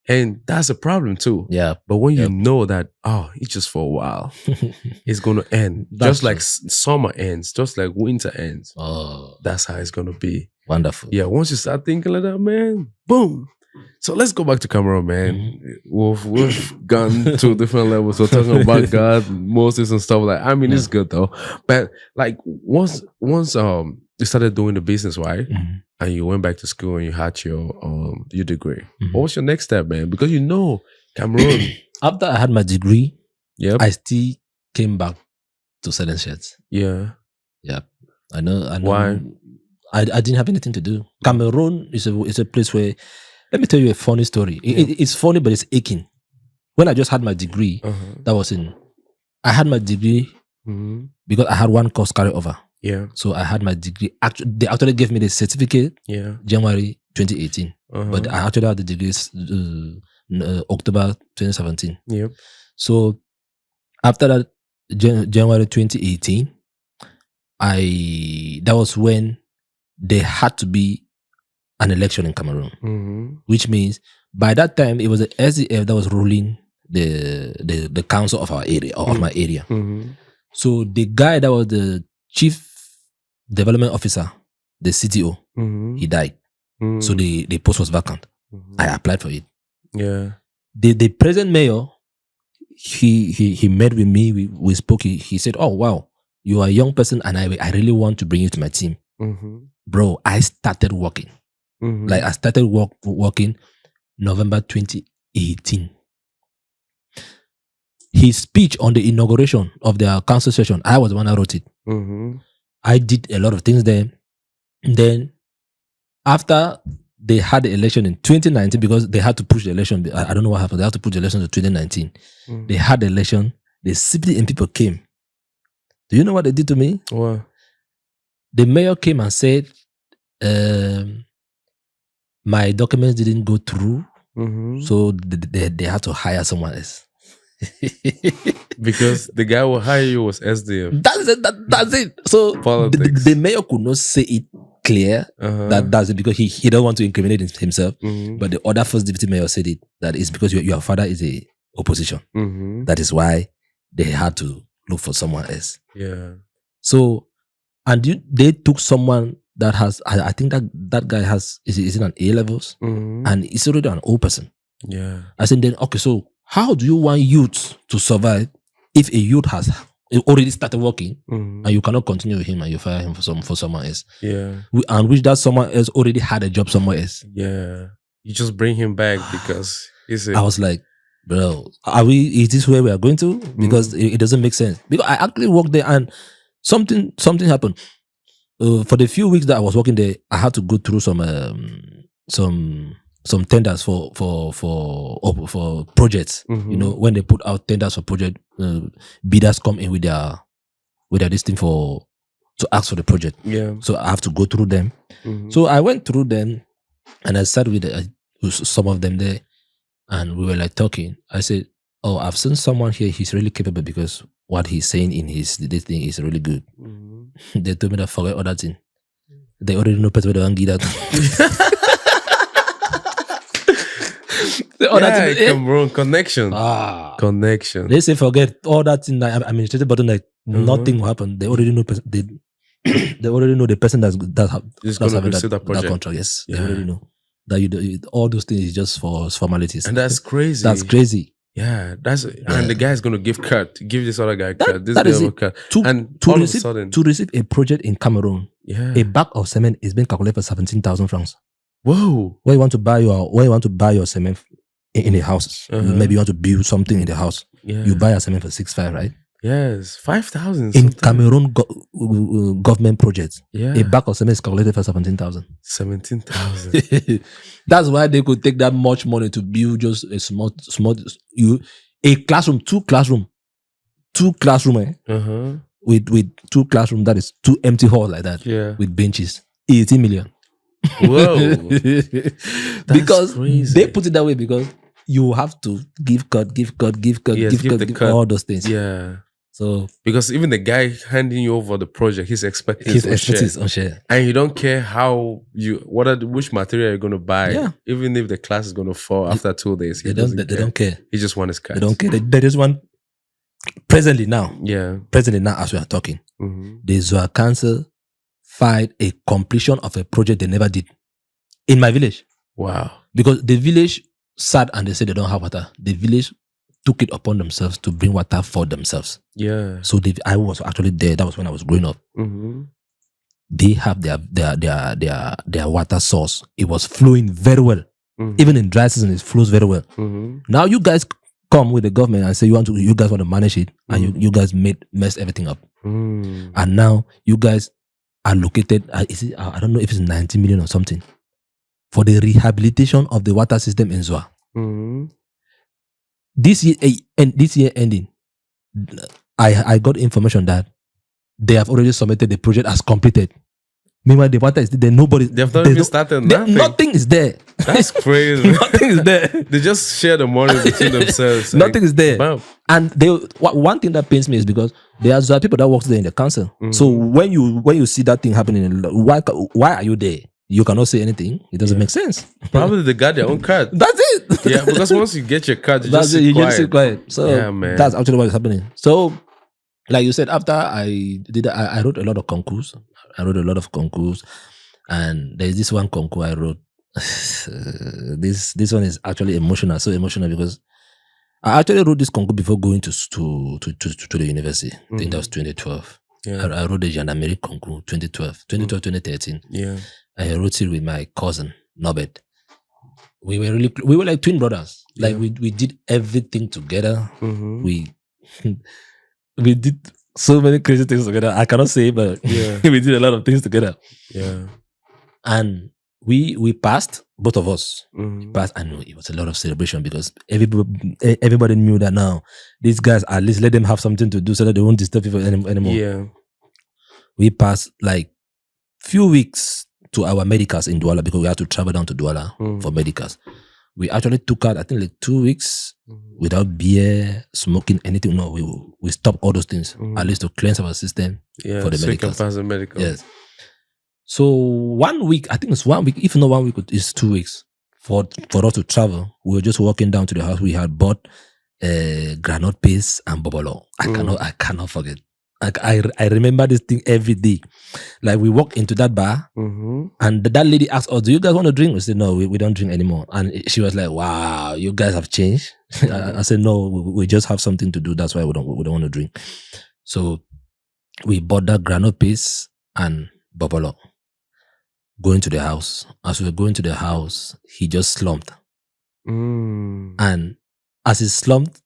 And that's a problem too. Yeah. But when you Yep. know that, it's just for a while, it's going to end. That's Just like true. summer ends, just like winter ends. Oh, That's how it's going to be. wonderful. Yeah, once you start thinking like that, man, boom. So let's go back to Cameroon, man. Mm-hmm. We've gone to different levels. We're talking about God, Moses, and stuff like. I mean, it's good though. But like once you started doing the business, right? Mhm. And you went back to school and you had your degree. Mhm. What was your next step, man? Because you know Cameroon. After I had my degree, Yep. I still came back to selling shirts. Yeah. Yeah. I know. Why? I didn't have anything to do. Cameroon is a place where, let me tell you a funny story. It's funny, but it's aching. When I just had my degree, Uh-huh. I had my degree Mhm. because I had one course carry over. Yeah. So I had my degree. They actually gave me the certificate Yeah. January 2018. But I actually had the degrees October 2017. Yep. So after that, January 2018, that was when there had to be an election in Cameroon, which means by that time it was the SDF that was ruling the council of our area or of my area. So the guy that was the chief development officer, the CTO, he died. So the post was vacant. I applied for it. Yeah. The present mayor, he met with me. We spoke. He said, "Oh wow, you are a young person, and I really want to bring you to my team." Bro, I started working. Like I started working November 2018. His speech on the inauguration of the council session, I was the one that wrote it. I did a lot of things there. Then after they had the election in 2019, because they had to push the election. I don't know what happened. They had to push the election to 2019. They had the election. The CPDM people came. Do you know what they did to me? What? The mayor came and said, my documents didn't go through, so they had to hire someone else. Because the guy who hired you was SDF. That's it. So the mayor could not say it clear that's it, because he don't want to incriminate himself. But the other first deputy mayor said it, that is because your father is a opposition. That is why they had to look for someone else. Yeah. So, and they took someone that has, I think that guy is in an A levels, and he's already an old person. Yeah. I said, then okay, so how do you want youth to survive if a youth has already started working and you cannot continue with him and you fire him for someone else? Yeah. And which that someone else already had a job somewhere else. Yeah. You just bring him back because I was like, bro, is this where we are going to? Because it doesn't make sense. Because I actually worked there and something happened. For the few weeks that I was working there, I had to go through some tenders for projects. You know, when they put out tenders for project, bidders come in with their this thing to ask for the project. Yeah. So I have to go through them. So I went through them, and I sat with some of them there, and we were like talking. I said, "Oh, I've seen someone here. He's really capable because what he's saying in this thing is really good." They told me that forget all that thing. They already know person where they want to get that. Cameroon connection. Connection. They say forget all that thing. Administrative button, like nothing will happen. They already know. They already know the person that's having that contract. Yes, they already know that all those things is just for formalities. And that's crazy. That's crazy. Yeah, and the guy's gonna give this other guy cut. This guy will cut. To receive a project in Cameroon, a bag of cement is being calculated for 17,000 francs. Whoa! Where you want to buy your cement in a house? Maybe you want to build something in the house. Yeah. You buy a cement for 6,500, right? Yes, 5,000 in Cameroon government projects. Yeah, a bag of cement is calculated for 17,000. 17,000. That's why they could take that much money to build just a small a classroom, two classroom, with two classroom. That is 2 empty halls like that. Yeah, with benches. 18 million. Whoa! Because crazy. They put it that way because you have to give cut, all those things. Yeah. So because even the guy handing you over the project, he's expecting his own share, and you don't care which material you're going to buy. Yeah. Even if the class is going to fall after 2 days, they don't care. He just wants his cut. They don't care. They just want presently now. Yeah. Presently now, as we are talking, the Zoa Council filed a completion of a project they never did in my village. Wow. Because the village sat and they said they don't have water. The village took it upon themselves to bring water for themselves. Yeah. So I was actually there. That was when I was growing up. They have their water source. It was flowing very well. Even in dry season, it flows very well. Now you guys come with the government and say you guys want to manage it, and you guys mess everything up. And now you guys allocated, I don't know if it's 90 million or something, for the rehabilitation of the water system in Zoa. This year ending, I got information that they have already submitted the project as completed. Meanwhile, the water is there. Nobody. They've not even started nothing. Nothing is there. That's crazy. Nothing is there. They just share the money between themselves. Nothing is there. Bam. And one thing that pains me is because there are people that work there in the council. So when you see that thing happening, why are you there? You cannot say anything. It doesn't make sense. Probably they got their own card. That's it. Yeah, because once you get your card, you That's just it. sit You quiet. just sit quiet. So Yeah, man. that's actually what is happening. So, like you said, after I did, I wrote a lot of concours. And there's this one concours I wrote. This one is actually emotional. So emotional because I actually wrote this concours before going to the university. I think that was 2012. Yeah. I wrote the gendarmerie concours 2013. Yeah. I wrote it with my cousin Norbert. We were like twin brothers. Like we did everything together. We did so many crazy things together. I cannot say, but we did a lot of things together. Yeah. And we passed, both of us. Passed, and it was a lot of celebration because everybody knew that now these guys, at least let them have something to do so that they won't disturb people anymore. Yeah. We passed like few weeks to our medicals in Douala because we had to travel down to Douala for medicals. We actually took out, I think, like 2 weeks without beer, smoking, anything. No, we stopped all those things, at least to cleanse our system for the so you can medicals. pass the medical. Yes. So 1 week, I think it's 1 week, if not 1 week, it's 2 weeks for us to travel. We were just walking down to the house. We had bought granite paste and bobolo. I cannot forget. Like I remember this thing every day. Like we walked into that bar and that lady asked us, "Do you guys want to drink?" We said, "No, we don't drink anymore." And she was like, "Wow, you guys have changed." I said, "No, we just have something to do. That's why we don't want to drink." So we bought that granite paste and bobolo. Going to the house. As we were going to the house, he just slumped. And as he slumped,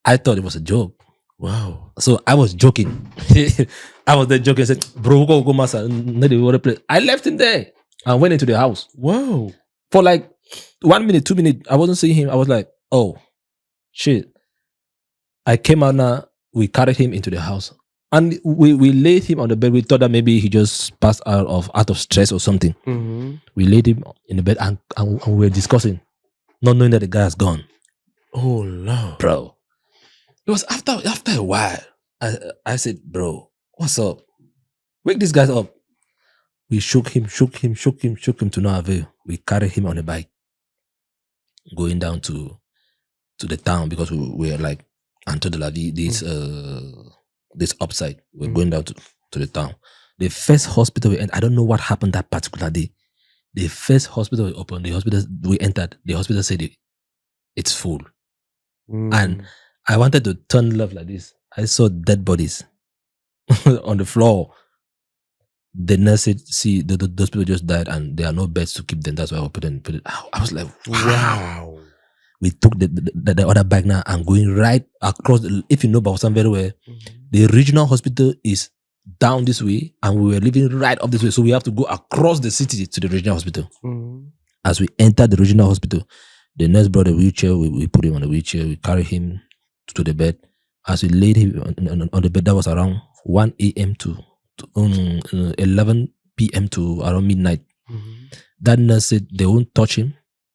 I thought it was a joke. Wow. So I was joking. I was there joking. I said, "Bro, go master. I left him there and went into the house. Wow. For like 1 minute, 2 minutes, I wasn't seeing him. I was like, oh, shit. I came out now. We carried him into the house. And we laid him on the bed. We thought that maybe he just passed out of stress or something. We laid him in the bed and we were discussing, not knowing that the guy has gone. Oh, Lord. Bro. It was after a while. I said, "Bro, what's up? Wake these guys up." We shook him to no avail. We carried him on a bike, going down to the town because we were like Anto de la Vie, this upside. We're going down to the town. The first hospital and I don't know what happened that particular day. The first hospital we opened, the hospital we entered, the hospital said it's full. And I wanted to turn left like this. I saw dead bodies on the floor. The nurse said, "See, those people just died and there are no beds to keep them. That's why I put it." I was like, wow. We took the other bag now and going right across. If you know Bausan very well, the regional hospital is down this way and we were living right up this way. So we have to go across the city to the regional hospital. As we entered the regional hospital, the nurse brought a wheelchair. We put him on the wheelchair. We carried him to the bed. As we laid him on the bed, that was around 1 a.m. to 11 p.m. to around midnight. That nurse said they won't touch him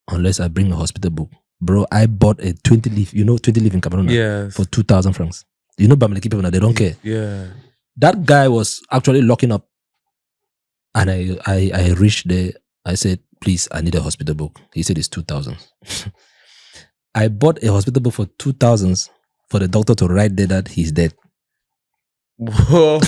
unless I bring a hospital book. Bro, I bought a 20 leaf. You know 20 leaf in Cameroon for 2,000 francs. You know Bamileke people now, they don't care. Yeah. That guy was actually locking up. And I reached there. I said, "Please, I need a hospital book." He said it's 2,000. I bought a hospital book for 2,000 for the doctor to write there that he's dead. Whoa.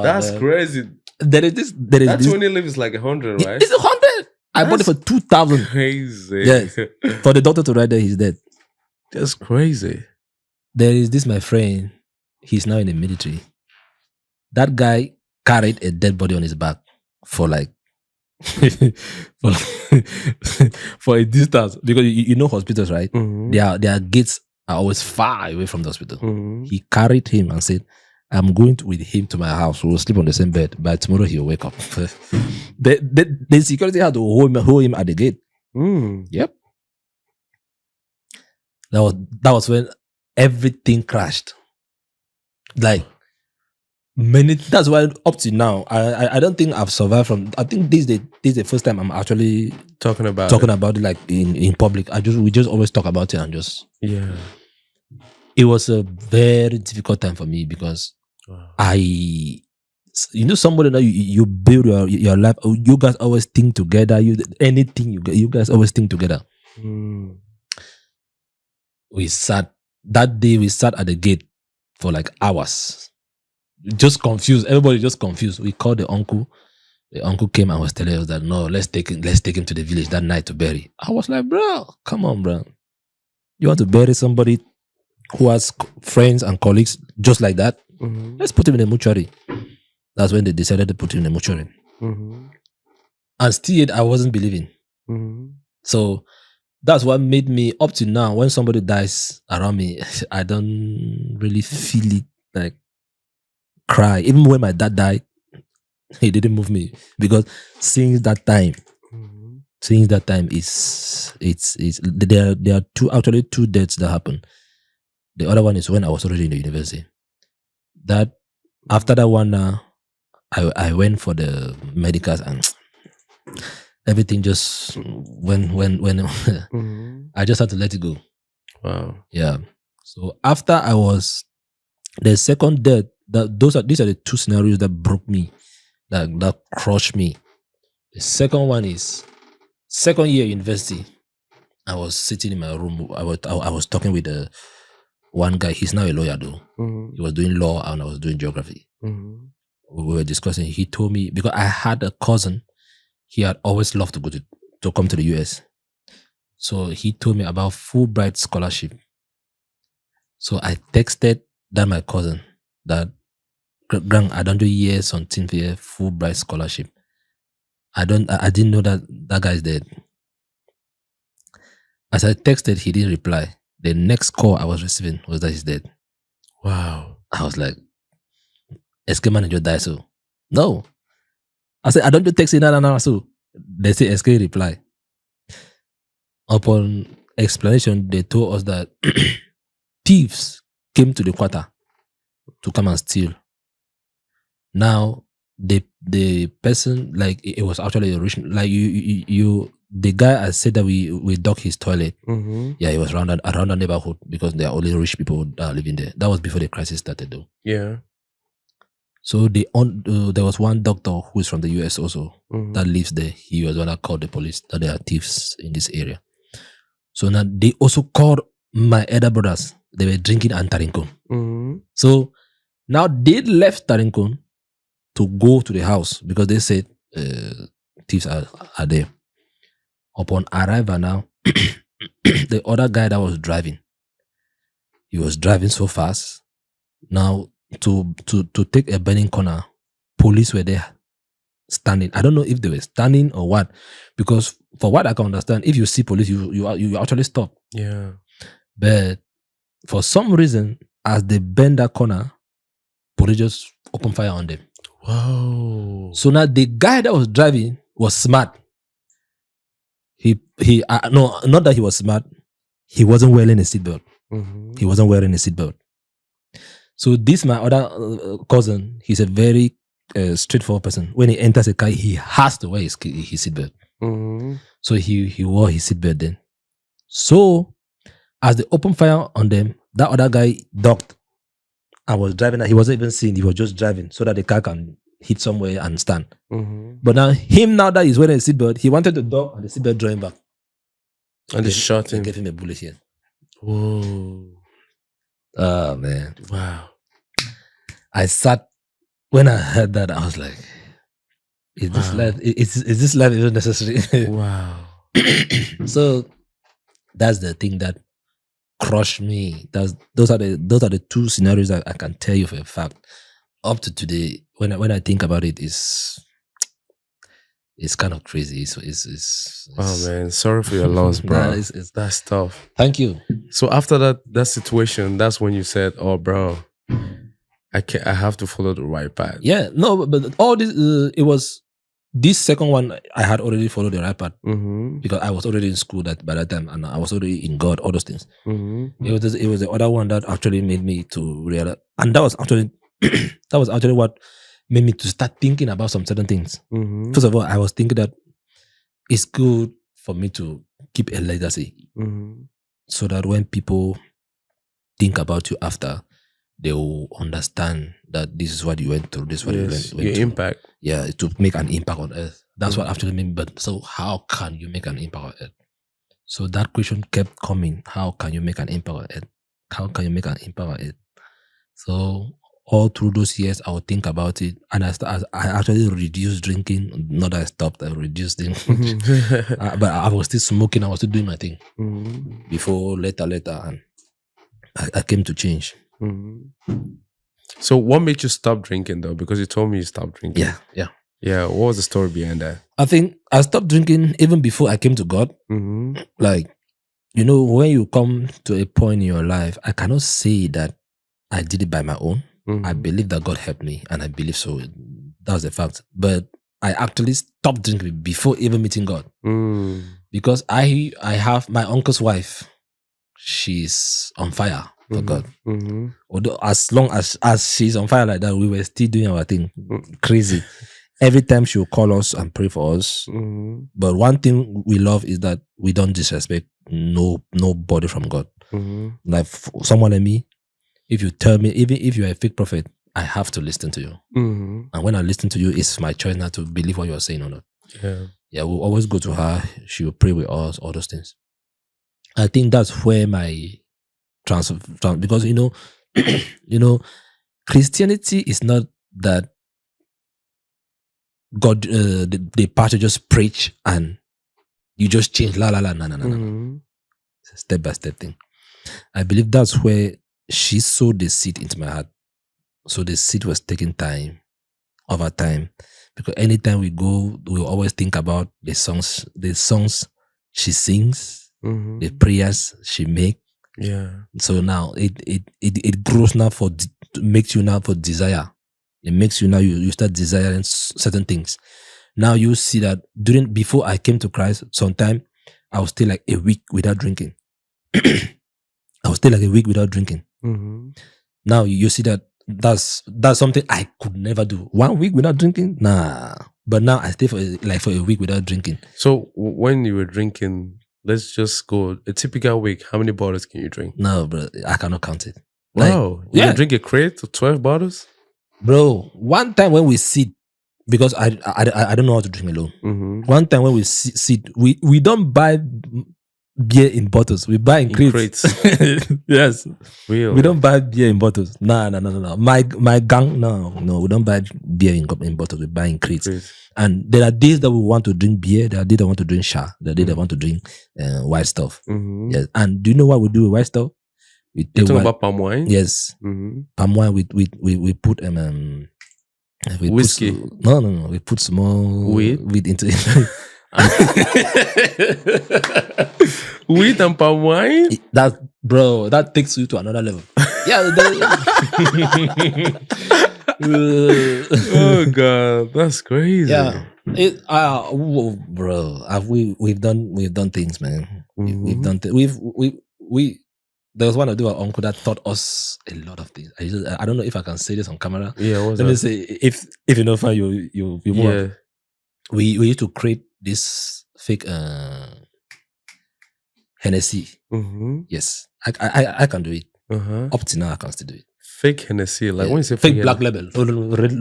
That's man. Crazy. There is That this. 20 leaf is like 100, right? It's 100. I bought it for 2,000. Crazy. Yes. For the doctor to write there he's dead. That's crazy. There is this, my friend. He's now in the military. That guy carried a dead body on his back for like for a distance, because you know hospitals, right? Their gates are always far away from the hospital. He carried him and said, "I'm going with him to my house. We'll sleep on the same bed. By tomorrow he'll wake up." The security had to hold him at the gate. Yep. That was when everything crashed. Like That's why up to now, I don't think I've survived from. I think this is the first time I'm actually talking about it like in public. We just always talk about it and just It was a very difficult time for me because somebody that you build your life. You guys always think together. Anything you guys always think together. We sat at the gate for like hours, just confused. Everybody just confused. We called the uncle. The uncle came and was telling us that no, let's take him to the village that night to bury. I was like, bro, come on, bro. You want to bury somebody who has friends and colleagues just like that? Let's put him in a mortuary. That's when they decided to put him in a mortuary. And still yet I wasn't believing. So that's what made me, up to now, when somebody dies around me, I don't really feel it like cry. Even when my dad died, he didn't move me, because since that time there are two deaths that happened. The other one is when I was already in the university. That after that one, I went for the medicals and everything just when I just had to let it go. Wow. Yeah. So after the second death, these are the two scenarios that broke me, that crushed me. The second one is second year university. I was sitting in my room. I was talking with one guy. He's now a lawyer though. He was doing law and I was doing geography. We were discussing. He told me, because I had a cousin, he had always loved to come to the US. So he told me about Fulbright scholarship. So I texted my cousin that, Grang, I don't do years on team for Fulbright scholarship. I didn't know that guy is dead. As I texted, he didn't reply. The next call I was receiving was that he's dead. Wow. I was like, SK manager died, so no. I said, I don't do texting now. So they say SK reply. Upon explanation, they told us that thieves came to the quarter to come and steal. Now the person, like, it was actually a rich, like the guy I said that we dug his toilet. Yeah, it was around the neighborhood, because there are only rich people that are living there. That was before the crisis started though. Yeah. So there was one doctor who is from the US also that lives there. He was the one that called the police that there are thieves in this area. So now they also called my elder brothers. They were drinking and Tarinkon. So now they left Tarinkon to go to the house because they said thieves are there. Upon arrival now, the other guy that was driving, he was driving so fast. Now to take a burning corner, police were there standing. I don't know if they were standing or what, because for what I can understand, if you see police, you actually stop. Yeah. But for some reason, as they bend that corner, police just open fire on them. Wow. So now the guy that was driving was smart. No, not that he was smart. He wasn't wearing a seatbelt. He wasn't wearing a seatbelt. So this, my other cousin, he's a very straightforward person. When he enters a car, he has to wear his seatbelt. So he wore his seatbelt then. So as they opened fire on them, that other guy ducked. I was driving, and he wasn't even seeing. He was just driving so that the car can hit somewhere and stand. But now that he's wearing a seatbelt, he wanted to duck and the seatbelt drawing back. And they shot him. Gave him a bullet here. Whoa. Oh man. Wow. I sat, when I heard that, I was like, is this life even necessary? Wow. So that's the thing that crushed me. Those are the two scenarios that I can tell you for a fact. Up to today, when I think about it, it's kind of crazy. It's oh man, sorry for your loss, bro. That's tough. Thank you. So after that situation, that's when you said, "Oh, bro, I have to follow the right path." Yeah, no, but all this, it was this second one. I had already followed the right path because I was already in school by that time, and I was already in God. All those things. It was the other one that actually made me to realize, and that was actually That was actually what made me to start thinking about some certain things. First of all, I was thinking that it's good for me to keep a legacy so that when people think about you after, they will understand that this is what you went through, this is what you went your through. impact. Yeah, to make an impact on earth. That's what actually mean. But so how can you make an impact on earth? So that question kept coming. How can you make an impact on earth? How can you make an impact on earth? So all through those years, I would think about it. And I actually reduced drinking. Not that I stopped, I reduced it. But I was still smoking. I was still doing my thing. Before, later. And I came to change. So what made you stop drinking though? Because you told me you stopped drinking. Yeah. What was the story behind that? I think I stopped drinking even before I came to God. Like, when you come to a point in your life, I cannot say that I did it by my own. I believe that God helped me, and I believe so. That was the fact. But I actually stopped drinking before even meeting God. Because I have my uncle's wife. She's on fire for God. Although as long as she's on fire like that, we were still doing our thing. Crazy. Every time she will call us and pray for us. But one thing we love is that we don't disrespect nobody from God. Like someone like me, if you tell me, even if you're a fake prophet, I have to listen to you. And when I listen to you, it's my choice not to believe what you're saying or not. Yeah, we'll always go to her. She will pray with us, all those things. I think that's where my because Christianity is not that God the pastor just preach and you just change no. It's a step-by-step thing. I believe that's where she sowed the seed into my heart. So the seed was taking time, over time. Because anytime we go, we always think about the songs she sings, the prayers she makes. Yeah. So now it grows now makes you now for desire. It makes you now you start desiring certain things. Now you see that before I came to Christ, sometime I was still like a week without drinking. Now you see that that's something I could never do. 1 week without drinking, nah. But now I stay for a week without drinking. So when you were drinking, let's just go a typical week. How many bottles can you drink? No, bro, I cannot count it. Wow, you can drink a crate of 12 bottles, bro. One time when we sit, because I don't know how to drink alone. One time when we sit, we don't buy beer in bottles. We buy in crates. Yes. Really? We don't buy beer in bottles. No. My gang, no. We don't buy beer in bottles. We buy in crates. And there are days that we want to drink beer. There are days that want to drink sha. There are days that want to drink white stuff. Yes. And do you know what we do with white stuff? You talking about palm wine? Yes. Palm wine. We put whiskey. No. We put small weed into it. Weed and palm wine? That takes you to another level. Yeah. Oh God, that's crazy. Yeah. Bro, we've done things, man. We've done there was one of our uncle that taught us a lot of things. I don't know if I can say this on camera. Yeah, let me say, if you know, fine, you move. We used to create this fake Hennessy. Yes, I can do it. Up to now, I can still do it. Fake Hennessy, like when you say fake black label,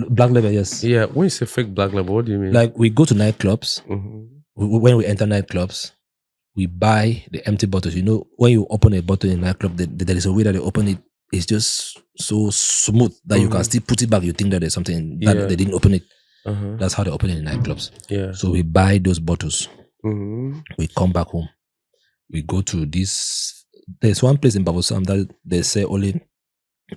black label, yes. Yeah, when you say fake black label, what do you mean? Like we go to nightclubs. When we enter nightclubs, we buy the empty bottles. You know, when you open a bottle in a nightclub, there is a way that they open it. It's just so smooth that you can still put it back. You think that there's something that they didn't open it. That's how they open it in nightclubs. Yeah. So we buy those bottles. We come back home. We go to this. There's one place in Babosam that they say only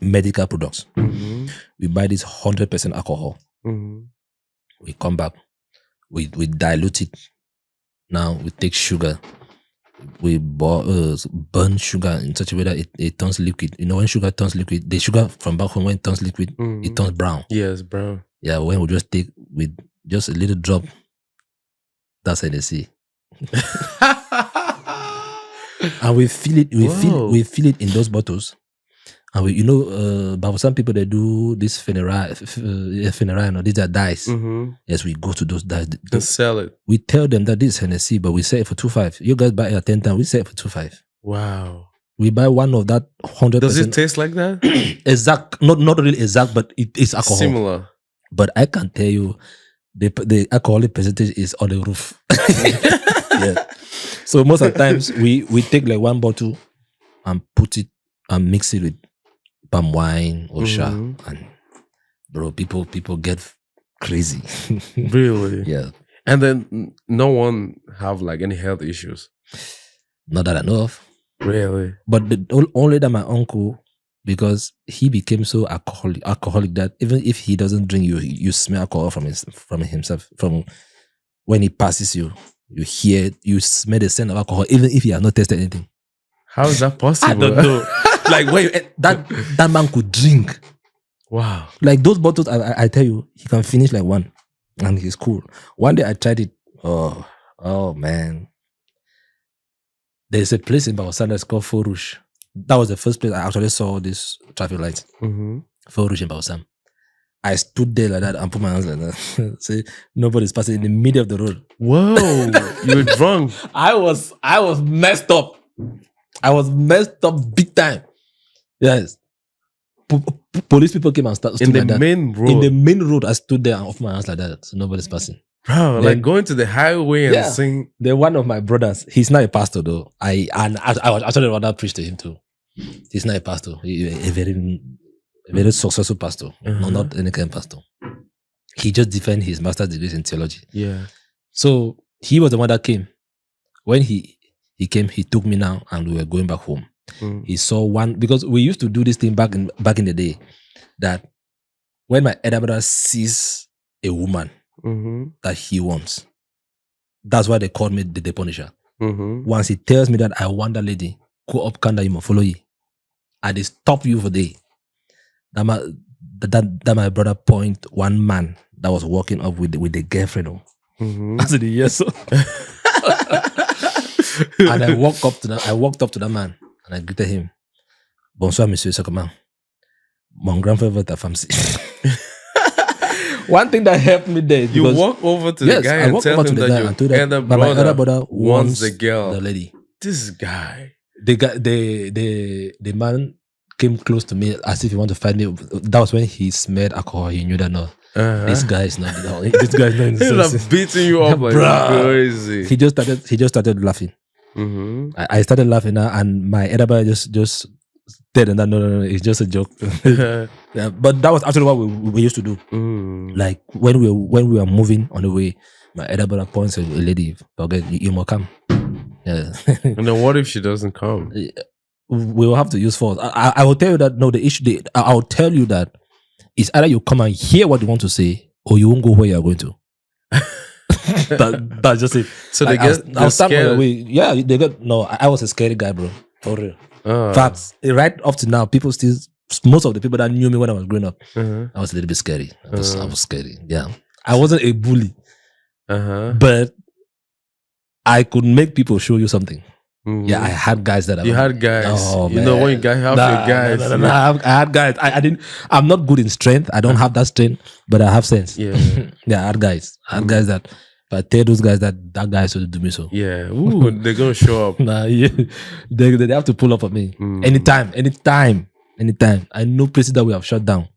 medical products. We buy this 100% alcohol. We come back. We dilute it. Now we take sugar. We burn sugar in such a way that it turns liquid. You know, when sugar turns liquid, the sugar from back home, when it turns liquid, it turns brown. Yes, brown. Yeah, when we just take with just a little drop, that's how they see. And we fill it. We fill it in those bottles, And we, but some people, they do this funeral, these are dice. Yes, we go to those dice. And sell it. We tell them that this is Hennessy, but we sell it for 2.5. You guys buy it at 10 times, we sell it for 2.5. Wow. We buy one of that 100%. Does it taste like that? Exact, not really exact, but it is alcohol. Similar. But I can tell you, the alcoholic percentage is on the roof. Yeah. So most of the times we take like one bottle and put it and mix it with palm wine or sha, and bro, people get crazy. Really? Yeah. And then no one have like any health issues. Not that I know of. Really? But only that my uncle, because he became so alcoholic that even if he doesn't drink, you smell alcohol from himself. From when he passes you smell the scent of alcohol, even if he has not tasted anything. How is that possible? I don't know. Like when that man could drink. Wow. Like those bottles, I tell you, he can finish like one, and he's cool. One day I tried it. Oh man. There's a place in Baosanda that's called Feu Rouge. That was the first place I actually saw this traffic light. Feu Rouge in Baosanda. I stood there like that and put my hands like that. Say, nobody's passing in the middle of the road. Whoa, you were drunk. I was messed up. I was messed up big time. Yes. Police people came and stood in the like that. main road. In the main road, I stood there and off my hands like that. So nobody's passing. Bro, like going to the highway and sing. Then one of my brothers, he's not a pastor though. I was actually rather preach to him too. He's not a pastor. He's a very successful pastor. No, not any kind of pastor. He just defended his master's degrees in theology. Yeah. So he was the one that came. When he came, he took me now and we were going back home. He saw one, because we used to do this thing back in the day, that when my elder brother sees a woman that he wants, that's why they called me the Punisher. Once he tells me that I want that lady, go up, Kanda, you must follow you. And they stop you for day. That my brother point one man that was walking up with the girlfriend. I said, yes, sir. And I walked up to that man and I greeted him. Bonsoir, monsieur, c'est comment? Mon grand frère veut ta femme. One thing that helped me there. You walk over to the guy and tell him that your elder brother wants the girl. The lady. This guy. The man came close to me as if he wanted to fight me. That was when he smelled alcohol. He knew that this guy is not. This guy is not in the sense. He's beating you up like crazy. He just started laughing. I started laughing now, and my elder brother just said, no, it's just a joke. Yeah, but that was actually what we used to do. Like when we were moving on the way, my elder brother points to a lady, okay, you must come. Yeah. And then what if she doesn't come? We will have to use force. I will tell you that I will tell you that it's either you come and hear what you want to say, or you won't go where you are going to. That's just it. So like, I'll stand on the way. Yeah, they got I was a scary guy, bro. For real. Facts. Right up to now, people still, most of the people that knew me when I was growing up, I was a little bit scary. I was scary. Yeah. I wasn't a bully. But I could make people show you something. Yeah, I had guys that you had guys. Oh, you know when you have your guys. No, I had guys. I'm not good in strength. I don't have that strength, but I have sense. Yeah. Yeah, I had guys. I had guys that if I tell those guys that guy should do me so. Yeah. Ooh, they're gonna show up. Yeah. They have to pull up on me. Anytime. I know places that we have shut down.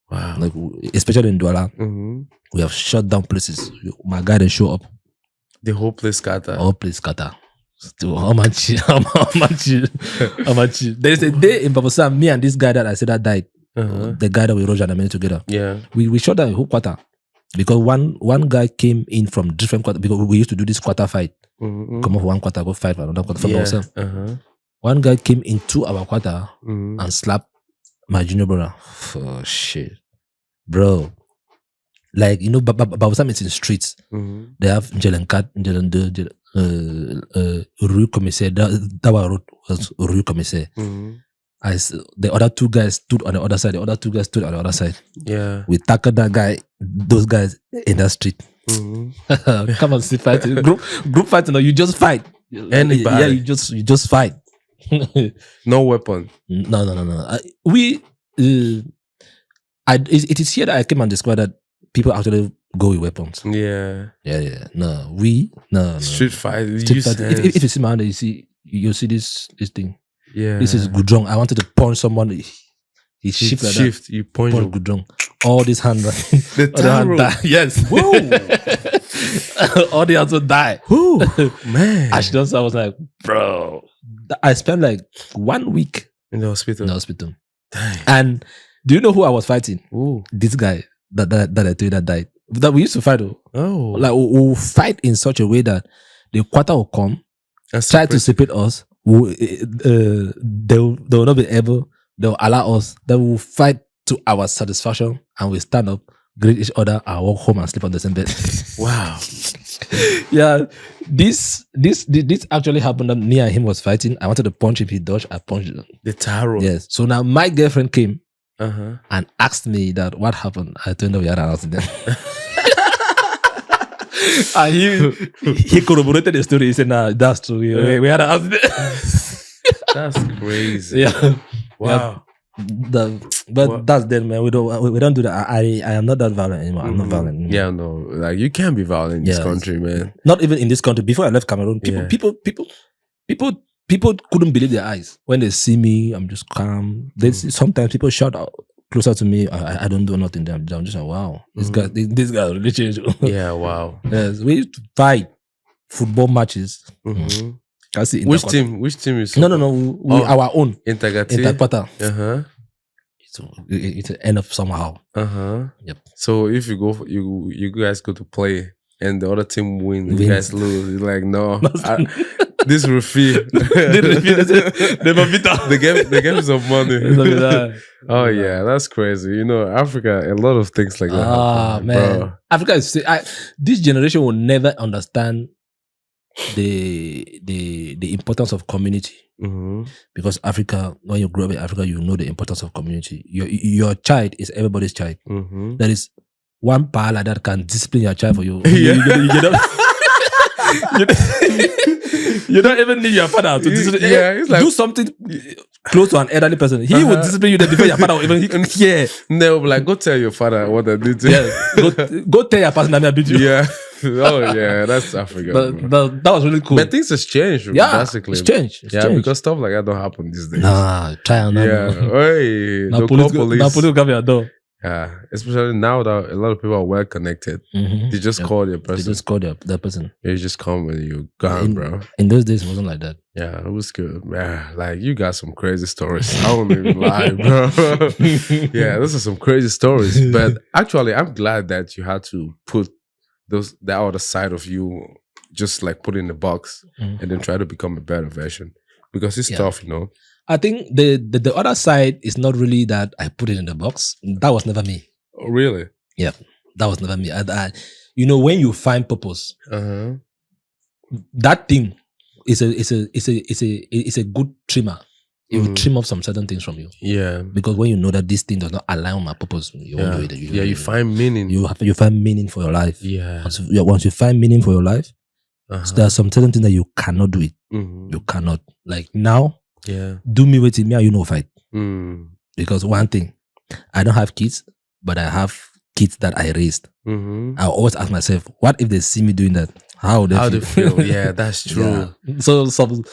Wow. Like especially in Douala. We have shut down places. My guy didn't show up. The whole place scatter. Whole place scatter. How much? There's a day in Babosam, me and this guy that I said that died. The guy that we rode and together. Yeah. We shot down a whole quarter. Because one guy came in from different quarter, because we used to do this quarter fight. Come off one quarter, go fight for another quarter from ourselves. One guy came into our quarter and slapped my junior brother. Oh shit. Bro. Like, you know, Babosam is in streets. They have Njelenkat, Njelende, Rue Commissaire. That was Rue Commissaire. The other two guys stood on the other side. The other two guys stood on the other side. Yeah. We tackled that guy, those guys in that street. Come on, see fighting. Group fighting. No, you just fight. Anybody. Yeah, you just fight. No weapon. No. It is here that I came and discovered that people actually go with weapons. Yeah. No. Street fight. If you see my hand, you'll see this thing. Yeah. This is Gudrong. I wanted to punch someone. He shift like that. You punch Gudrong. All this hand, right? The taro. Yes. Whoa. All the hands will die. Whew, man. I was like, bro. I spent like 1 week in the hospital. Dang. And do you know who I was fighting? Ooh. This guy that I told you that died. That we used to fight. Oh. Like we'll fight in such a way that the quarter will come, try to separate us. They will not be able. They will allow us. They will fight to our satisfaction, and we stand up, greet each other, and walk home and sleep on the same bed. Wow. Yeah, this actually happened. Me and him was fighting. I wanted to punch him. He dodged. I punched him. The taro. Yes. So now my girlfriend came and asked me that what happened. I told her we had an accident. And he corroborated the story. He said, "Nah, that's true. We had an accident." That's crazy. Yeah. Wow. That's dead, man. We don't do that. I am not that violent anymore. I'm not violent anymore. Yeah, no. Like you can't be violent in this country, man. Not even in this country. Before I left Cameroon, people couldn't believe their eyes when they see me. I'm just calm. Sometimes people shout out closer to me. I don't do nothing. I'm just like, wow, this guy really changed. Yeah, wow. Yes, we used to fight football matches. Which team is no, our own Interpata. It's an end up somehow. Yep. So if you go, you guys go to play and the other team wins. You guys lose. You're like, no, this referee. The game is of money. Oh yeah, that's crazy. You know, Africa, a lot of things like that. Happen, man, bro. Africa is. This generation will never understand the importance of community. Because Africa, when you grow up in Africa, you know the importance of community. Your child is everybody's child. There is one parlor that can discipline your child for you. You don't even need your father to discipline. It's like, do something close to an elderly person. He will discipline you before your father will even. They'll be like, go tell your father what I did to you. Go tell your person that I beat you. Yeah. Oh yeah, that's Africa. That was really cool. But things has changed drastically. It's changed. Because stuff like that don't happen these days. Nah, try and hey, now police will come your door. Yeah, especially now that a lot of people are well connected. They just call their person. They just call their person. You just come and you gone, bro. In those days, it wasn't like that. Yeah, it was good. Yeah, like you got some crazy stories. I won't even lie, bro. Yeah, those are some crazy stories. But actually, I'm glad that you had to put the other side of you, just like put in the box and then try to become a better version, because it's tough, you know. I think the other side is not really that I put it in the box. That was never me. Oh, really? Yeah, that was never me. You know, when you find purpose, that thing is a good trimmer. It will trim off some certain things from you. Yeah. Because when you know that this thing does not align with my purpose, you won't do it. You find meaning. You find meaning for your life. Yeah. Once you find meaning for your life, so there are some certain things that you cannot do it. You cannot. Like now, do me with me and you know fight. Because one thing, I don't have kids, but I have kids that I raised. I always ask myself, what if they see me doing that? How they feel? Yeah, that's true. Yeah. So some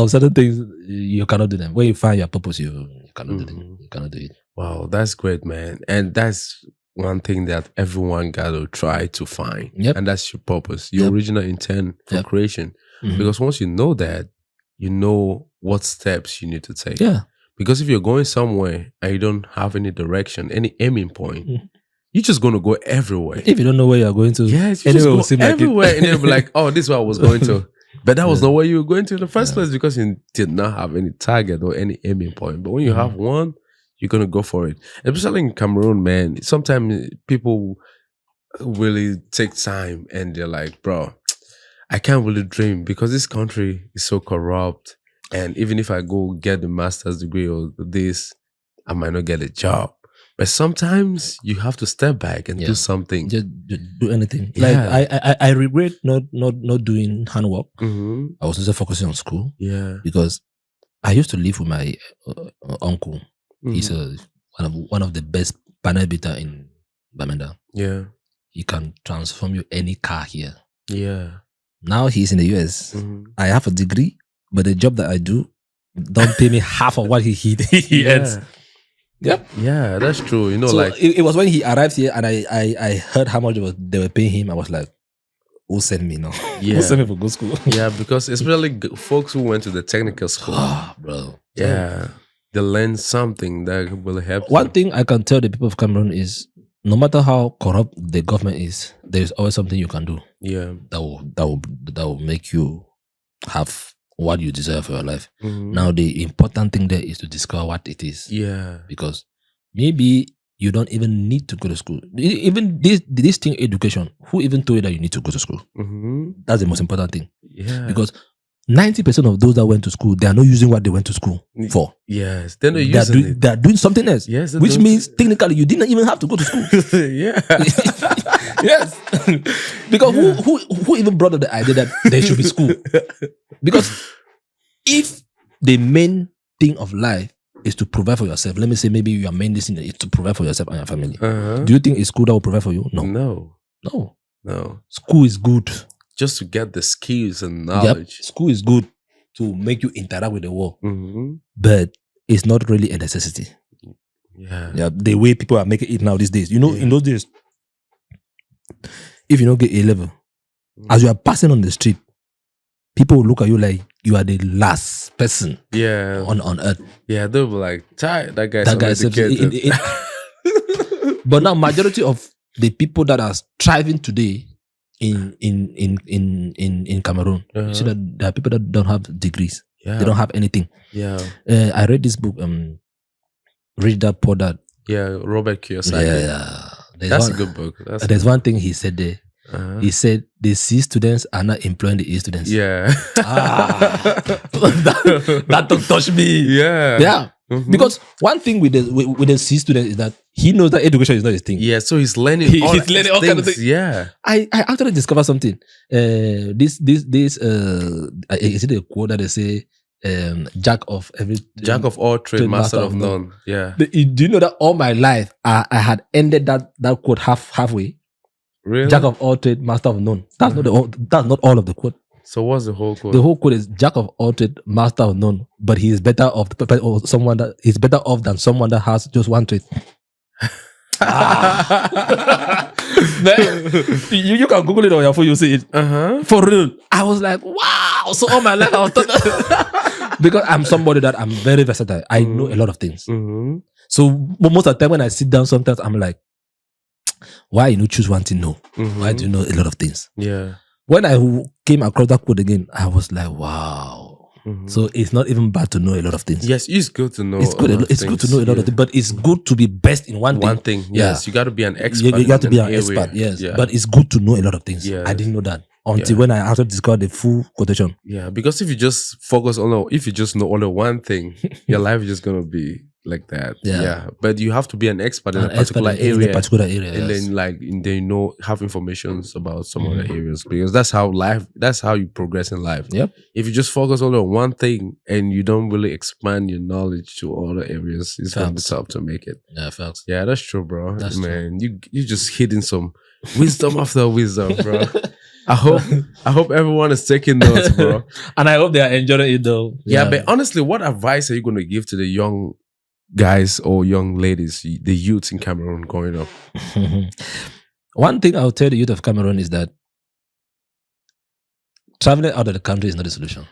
certain things you cannot do them. When you find your purpose, you cannot do them. You cannot do it. Wow, that's great, man. And that's one thing that everyone got to try to find. And that's your purpose, your original intent for creation. Because once you know that, you know what steps you need to take. Yeah. Because if you're going somewhere and you don't have any direction, any aiming point, you're just going to go everywhere. If you don't know where you're going to, you just go everywhere. And you'll be like, oh, this is where I was going to. But that was not where you were going to in the first place, because you did not have any target or any aiming point. But when you have one, you're going to go for it. Especially in Cameroon, man, sometimes people really take time and they're like, bro, I can't really dream because this country is so corrupt. And even if I go get the master's degree or this, I might not get a job. But sometimes you have to step back and do something. Just do anything. Like I regret not doing handwork. I was also focusing on school. Yeah. Because I used to live with my uncle. He's one of the best panel beater in Bamenda. Yeah. He can transform you any car here. Yeah. Now he's in the US. I have a degree, but the job that I do don't pay me half of what he earns. Yep. Yeah, that's true. You know, So like it was when he arrived here and I heard how much they were paying him. I was like, who sent me now? Yeah. Who sent me for good school? yeah, because especially folks who went to the technical school. Bro. Yeah. They learn something that will help. One thing I can tell the people of Cameroon is no matter how corrupt the government is, there is always something you can do. Yeah. That will make you have what you desire for your life. Now the important thing there is to discover what it is. Yeah. Because maybe you don't even need to go to school. Even this thing, education, who even told you that you need to go to school? That's the most important thing. Yeah. Because 90% of those that went to school, they are not using what they went to school for. Yes. They're not using it. They are doing something else. Yes. Which means technically you didn't even have to go to school. yeah. Yes. Because who even brought up the idea that there should be school? Because if the main thing of life is to provide for yourself, let me say maybe your main thing is to provide for yourself and your family. Do you think it's school that will provide for you? No. School is good. Just to get the skills and knowledge. Yep. School is good to make you interact with the world. But it's not really a necessity. Yeah. The way people are making it now these days. You know, in those days, if you don't get A level, as you are passing on the street, people will look at you like you are the last person on earth. Yeah, they'll be like, that guy's educated. But now majority of the people that are striving today in Cameroon, you see that there are people that don't have degrees. They don't have anything. I read this book, Rich Dad Poor Dad. Robert Kiyosaki. That's a good book. There's one thing he said there. He said the C students are not employing the A students. That don't touch me. Because one thing with the C student is that he knows that education is not his thing. So he's learning all kinds of things. I actually discovered something. Is it a quote that they say, jack of all trade, master of none. Do you know that all my life I had ended that quote halfway? Really? Jack of all trade, master of none. That's not all of the quote. So what's the whole quote? The whole quote is Jack of all trade, master of none, but he is better off than someone that has just one trade. You can Google it on your phone, you see it. For real. I was like, wow. So all my life I was because I'm somebody that I'm very versatile. I know a lot of things. So most of the time when I sit down, sometimes I'm like, why you choose one thing? No. Why do you know a lot of things? When I came across that quote again, I was like, wow. So it's not even bad to know a lot of things. Yes, it's good to know. It's good to know a lot of things, but it's good to be best in one thing. Yes, you got to be an expert. You got to be an expert. Yes, but it's good to know a lot of things. I didn't know that until when I actually discovered the full quotation. Because if you just if you just know only one thing, your life is just gonna be like that. But you have to be an expert in a particular area. And then have information about some other areas, because that's how you progress in life. If you just focus only on one thing and you don't really expand your knowledge to other areas, it's gonna be tough to make it. Facts. Yeah, that's true, bro. That's true. You just hitting some wisdom after wisdom, bro. I hope everyone is taking notes, bro. And I hope they are enjoying it though. But honestly, what advice are you going to give to the young guys or young ladies, the youths in Cameroon growing up? One thing I'll tell the youth of Cameroon is that traveling out of the country is not the solution.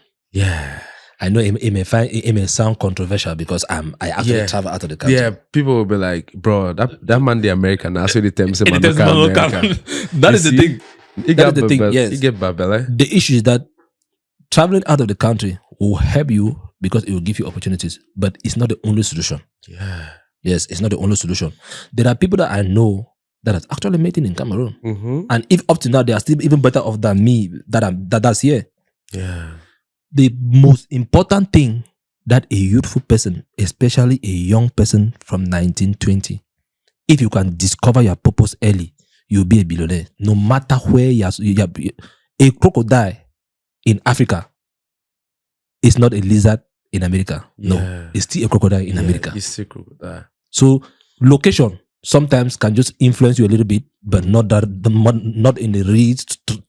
I know it may sound controversial because I actually travel out of the country. People will be like, bro, that man the American, that's what they tell me. That is the thing. That is the thing. Yes. The issue is that traveling out of the country will help you because it will give you opportunities, but it's not the only solution. Yes, it's not the only solution. There are people that I know that are actually made it in Cameroon, and if up to now they are still even better off than me that's here. The most important thing that a youthful person, especially a young person from 1920, if you can discover your purpose early, you'll be a billionaire. No matter where a crocodile in Africa is not a lizard in America. No, it's still a crocodile in America. It's still a crocodile. So location sometimes can just influence you a little bit, but not in the really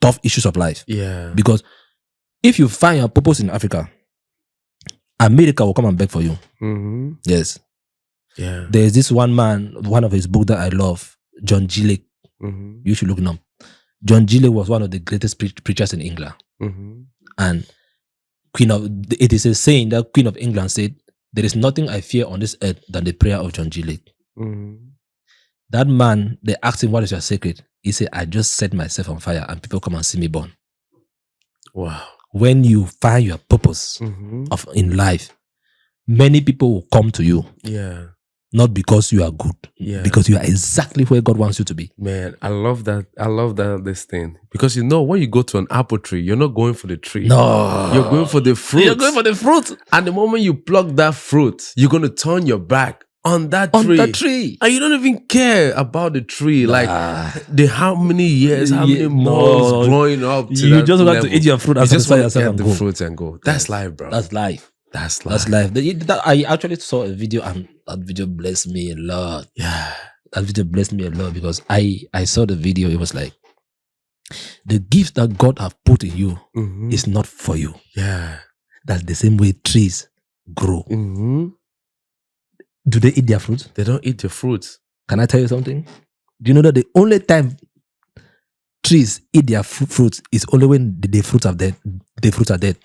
tough issues of life. Yeah. Because if you find your purpose in Africa, America will come and beg for you. Mm-hmm. Yes. Yeah. There's this one man, one of his books that I love, John Gillett. Mm-hmm. You should look him up. John Gillett was one of the greatest preachers in England. Mm-hmm. And it is a saying that Queen of England said, there is nothing I fear on this earth than the prayer of John Gillett. Mm-hmm. That man, they asked him, what is your secret? He said, I just set myself on fire and people come and see me burn. Wow. When you find your purpose in life, many people will come to you. Yeah. Not because you are good. Yeah. Because you are exactly where God wants you to be. Man, I love that. I love that this thing. Because when you go to an apple tree, you're not going for the tree. No. You're going for the fruit. You're going for the fruit. And the moment you pluck that fruit, you're going to turn your back on that tree. And you don't even care about the tree. Like how many years, how many months growing up to you just want to eat your fruit and satisfy yourself and the go. fruits and go. That's life, bro. That's life. That's life. I actually saw a video and that video blessed me a lot. Yeah. That video blessed me a lot because I saw the video. It was like, the gift that God have put in you is not for you. Yeah. That's the same way trees grow. Mm-hmm. Do they eat their fruits? They don't eat their fruits. Can I tell you something? Do you know that the only time trees eat their fruits is only when the fruits are dead? The fruits are dead.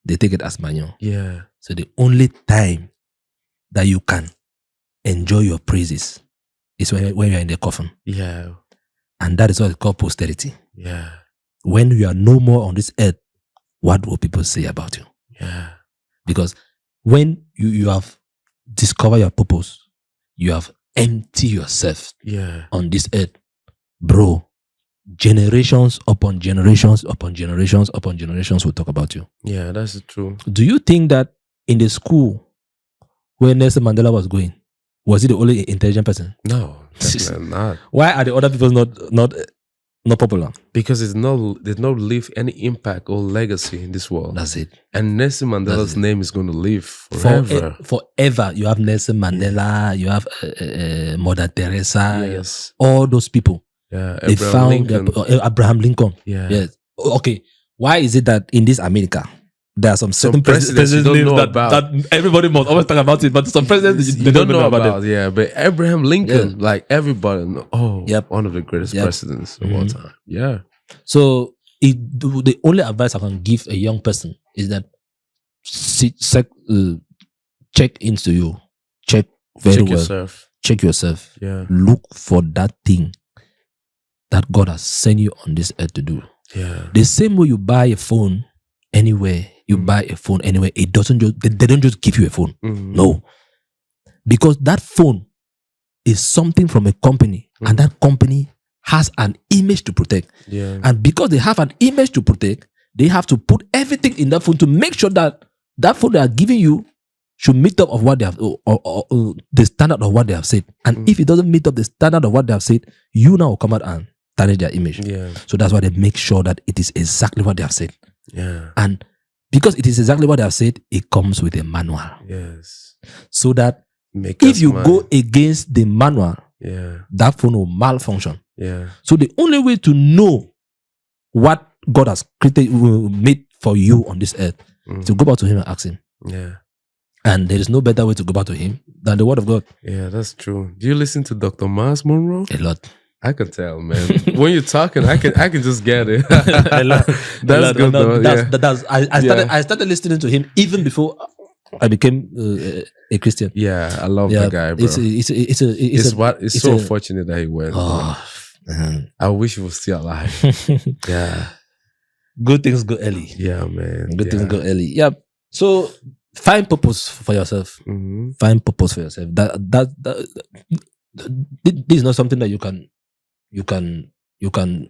They take it as manure. Yeah. So the only time that you can enjoy your praises is when you're in the coffin. Yeah. And that is what is called posterity. Yeah. When you are no more on this earth, what will people say about you? Yeah. Because when you have discovered your purpose, you have emptied yourself on this earth, bro, generations upon generations upon generations upon generations will talk about you. Yeah, that's true. Do you think that in the school where Nelson Mandela was going, was he the only intelligent person? No, definitely not. Why are the other people not popular? Because there's no leave any impact or legacy in this world. That's it. And Nelson Mandela's name is going to live forever. Forever. You have Nelson Mandela, you have Mother Teresa, yes, all those people. Yeah, they found Abraham Lincoln. Yeah. Yes. Okay. Why is it that in this America there are some certain presidents that everybody must always talk about it, but some presidents they don't know about it. Yeah, but Abraham Lincoln, like everybody know, one of the greatest presidents of all time. Yeah. So the only advice I can give a young person is that check into you, check yourself. Check yourself. Yeah. Look for that thing that God has sent you on this earth to do. Yeah. The same way you buy a phone anywhere, they don't just give you a phone. No. Because that phone is something from a company and that company has an image to protect. Yeah. And because they have an image to protect, they have to put everything in that phone to make sure that that phone they are giving you should meet up of what they have, or the standard of what they have said. And if it doesn't meet up the standard of what they have said, you now will come out and tarnish their image. Yeah. So that's why they make sure that it is exactly what they have said. Yeah. And because it is exactly what they have said, it comes with a manual. Yes. So that if you go against the manual, that phone will malfunction. Yeah. So the only way to know what God has created, made for you on this earth, is to go back to Him and ask Him. Yeah. And there is no better way to go back to Him than the Word of God. Yeah, that's true. Do you listen to Dr. Miles Monroe? A lot. I can tell, man. When you're talking, I can just get it. That's good, though. I started listening to him even before I became a Christian. Yeah, I love the guy, bro. It's so fortunate that he went. Oh, I wish he was still alive. Yeah. Good things go early. Yeah, man. Good things go early. Yeah. So find purpose for yourself. Find purpose for yourself. This is not something that you can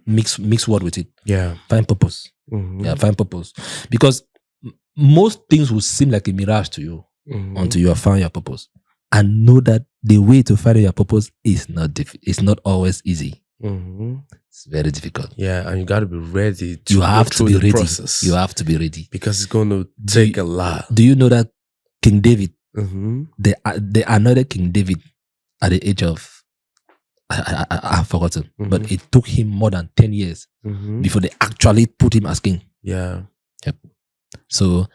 mix word with it. Yeah. Find purpose. Yeah, find purpose. Because most things will seem like a mirage to you until you have found your purpose. And know that the way to find your purpose is not always easy. It's very difficult. Yeah, and you got to be ready to You have go to through be the ready. process. You have to be ready. Because it's going to take a lot. Do you know that King David, Mm-hmm. they anointed King David at the age of, I've forgotten, but it took him more than 10 years before they actually put him as king. Yeah. Yep. So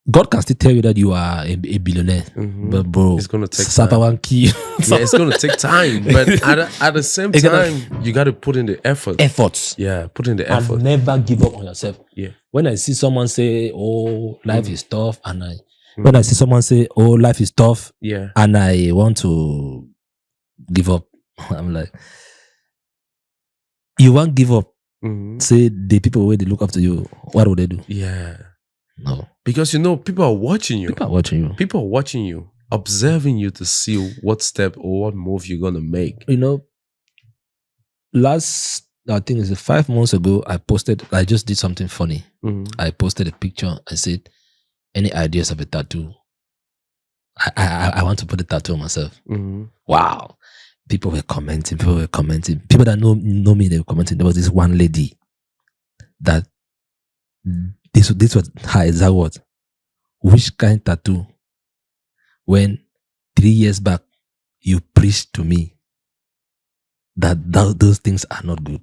God can still tell you that you are a billionaire, but bro, it's going to take time. Yeah, it's going to take time. But at the same time, you got to put in the effort. Efforts. Yeah, put in the effort. And never give up on yourself. Yeah. When I see someone say, "Oh, life is tough," and when I see someone say, "Oh, life is tough," yeah, and I want to give up, I'm like, you won't give up. Say the people where they look up to you, what would they do? Yeah. No. Because people are watching you. People are watching you. People are watching you, observing you to see what step or what move you're going to make. You know, last, I think it's 5 months ago, I just did something funny. I posted a picture. I said, any ideas of a tattoo? I want to put a tattoo on myself. Wow. People were commenting. People that know me, they were commenting. There was this one lady that this was her exact words. Which kind of tattoo? When 3 years back you preached to me that those things are not good.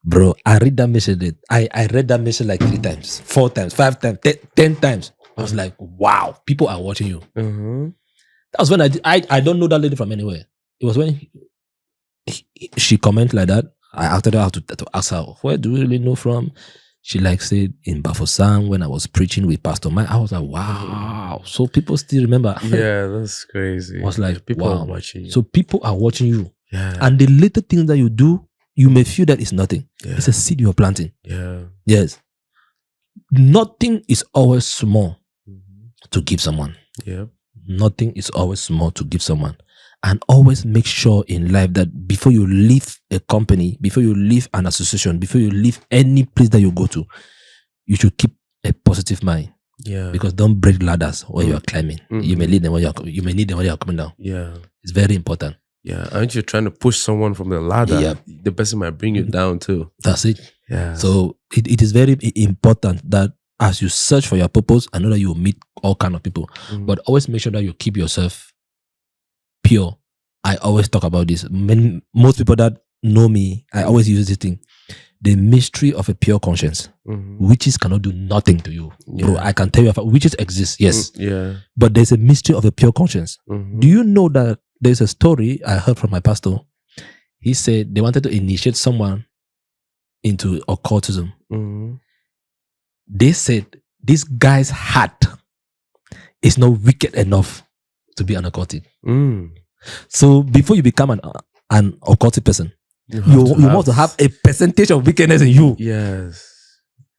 Bro, I read that message. I read that message like 3 times, 4 times, 5 times, 10 times. I was like, wow, people are watching you. That was when I don't know that lady from anywhere. It was when she commented like that. I after that I had to ask her, where do you really know from? She like said in Bafosang when I was preaching with Pastor Mike. I was like, wow. So people still remember. Yeah, that's crazy. I was like, people wow. are watching you. So people are watching you. Yeah. And the little things that you do, you may feel that it's nothing. Yeah. It's a seed you're planting. Yeah. Yes. Nothing is always small to give someone. Yeah. Nothing is always small to give someone. And always make sure in life that before you leave a company, before you leave an association, before you leave any place that you go to, you should keep a positive mind. Yeah. Because don't break ladders when you are climbing. You may need them when you may need them when you are coming down. Yeah. It's very important. Yeah. Aren't you trying to push someone from the ladder? Yeah. The person might bring you down too. That's it. Yeah. So it is very important that as you search for your purpose, I know that you will meet all kind of people, but always make sure that you keep yourself pure. I always talk about this. Most people that know me, I always use this thing. The mystery of a pure conscience. Witches cannot do nothing to you. Yeah. Bro, I can tell you, witches exist, yes. Yeah. But there's a mystery of a pure conscience. Do you know that there's a story I heard from my pastor? He said they wanted to initiate someone into occultism. They said this guy's heart is not wicked enough to be an occultic. So before you become an occultic person, you must have a percentage of wickedness in you. Yes.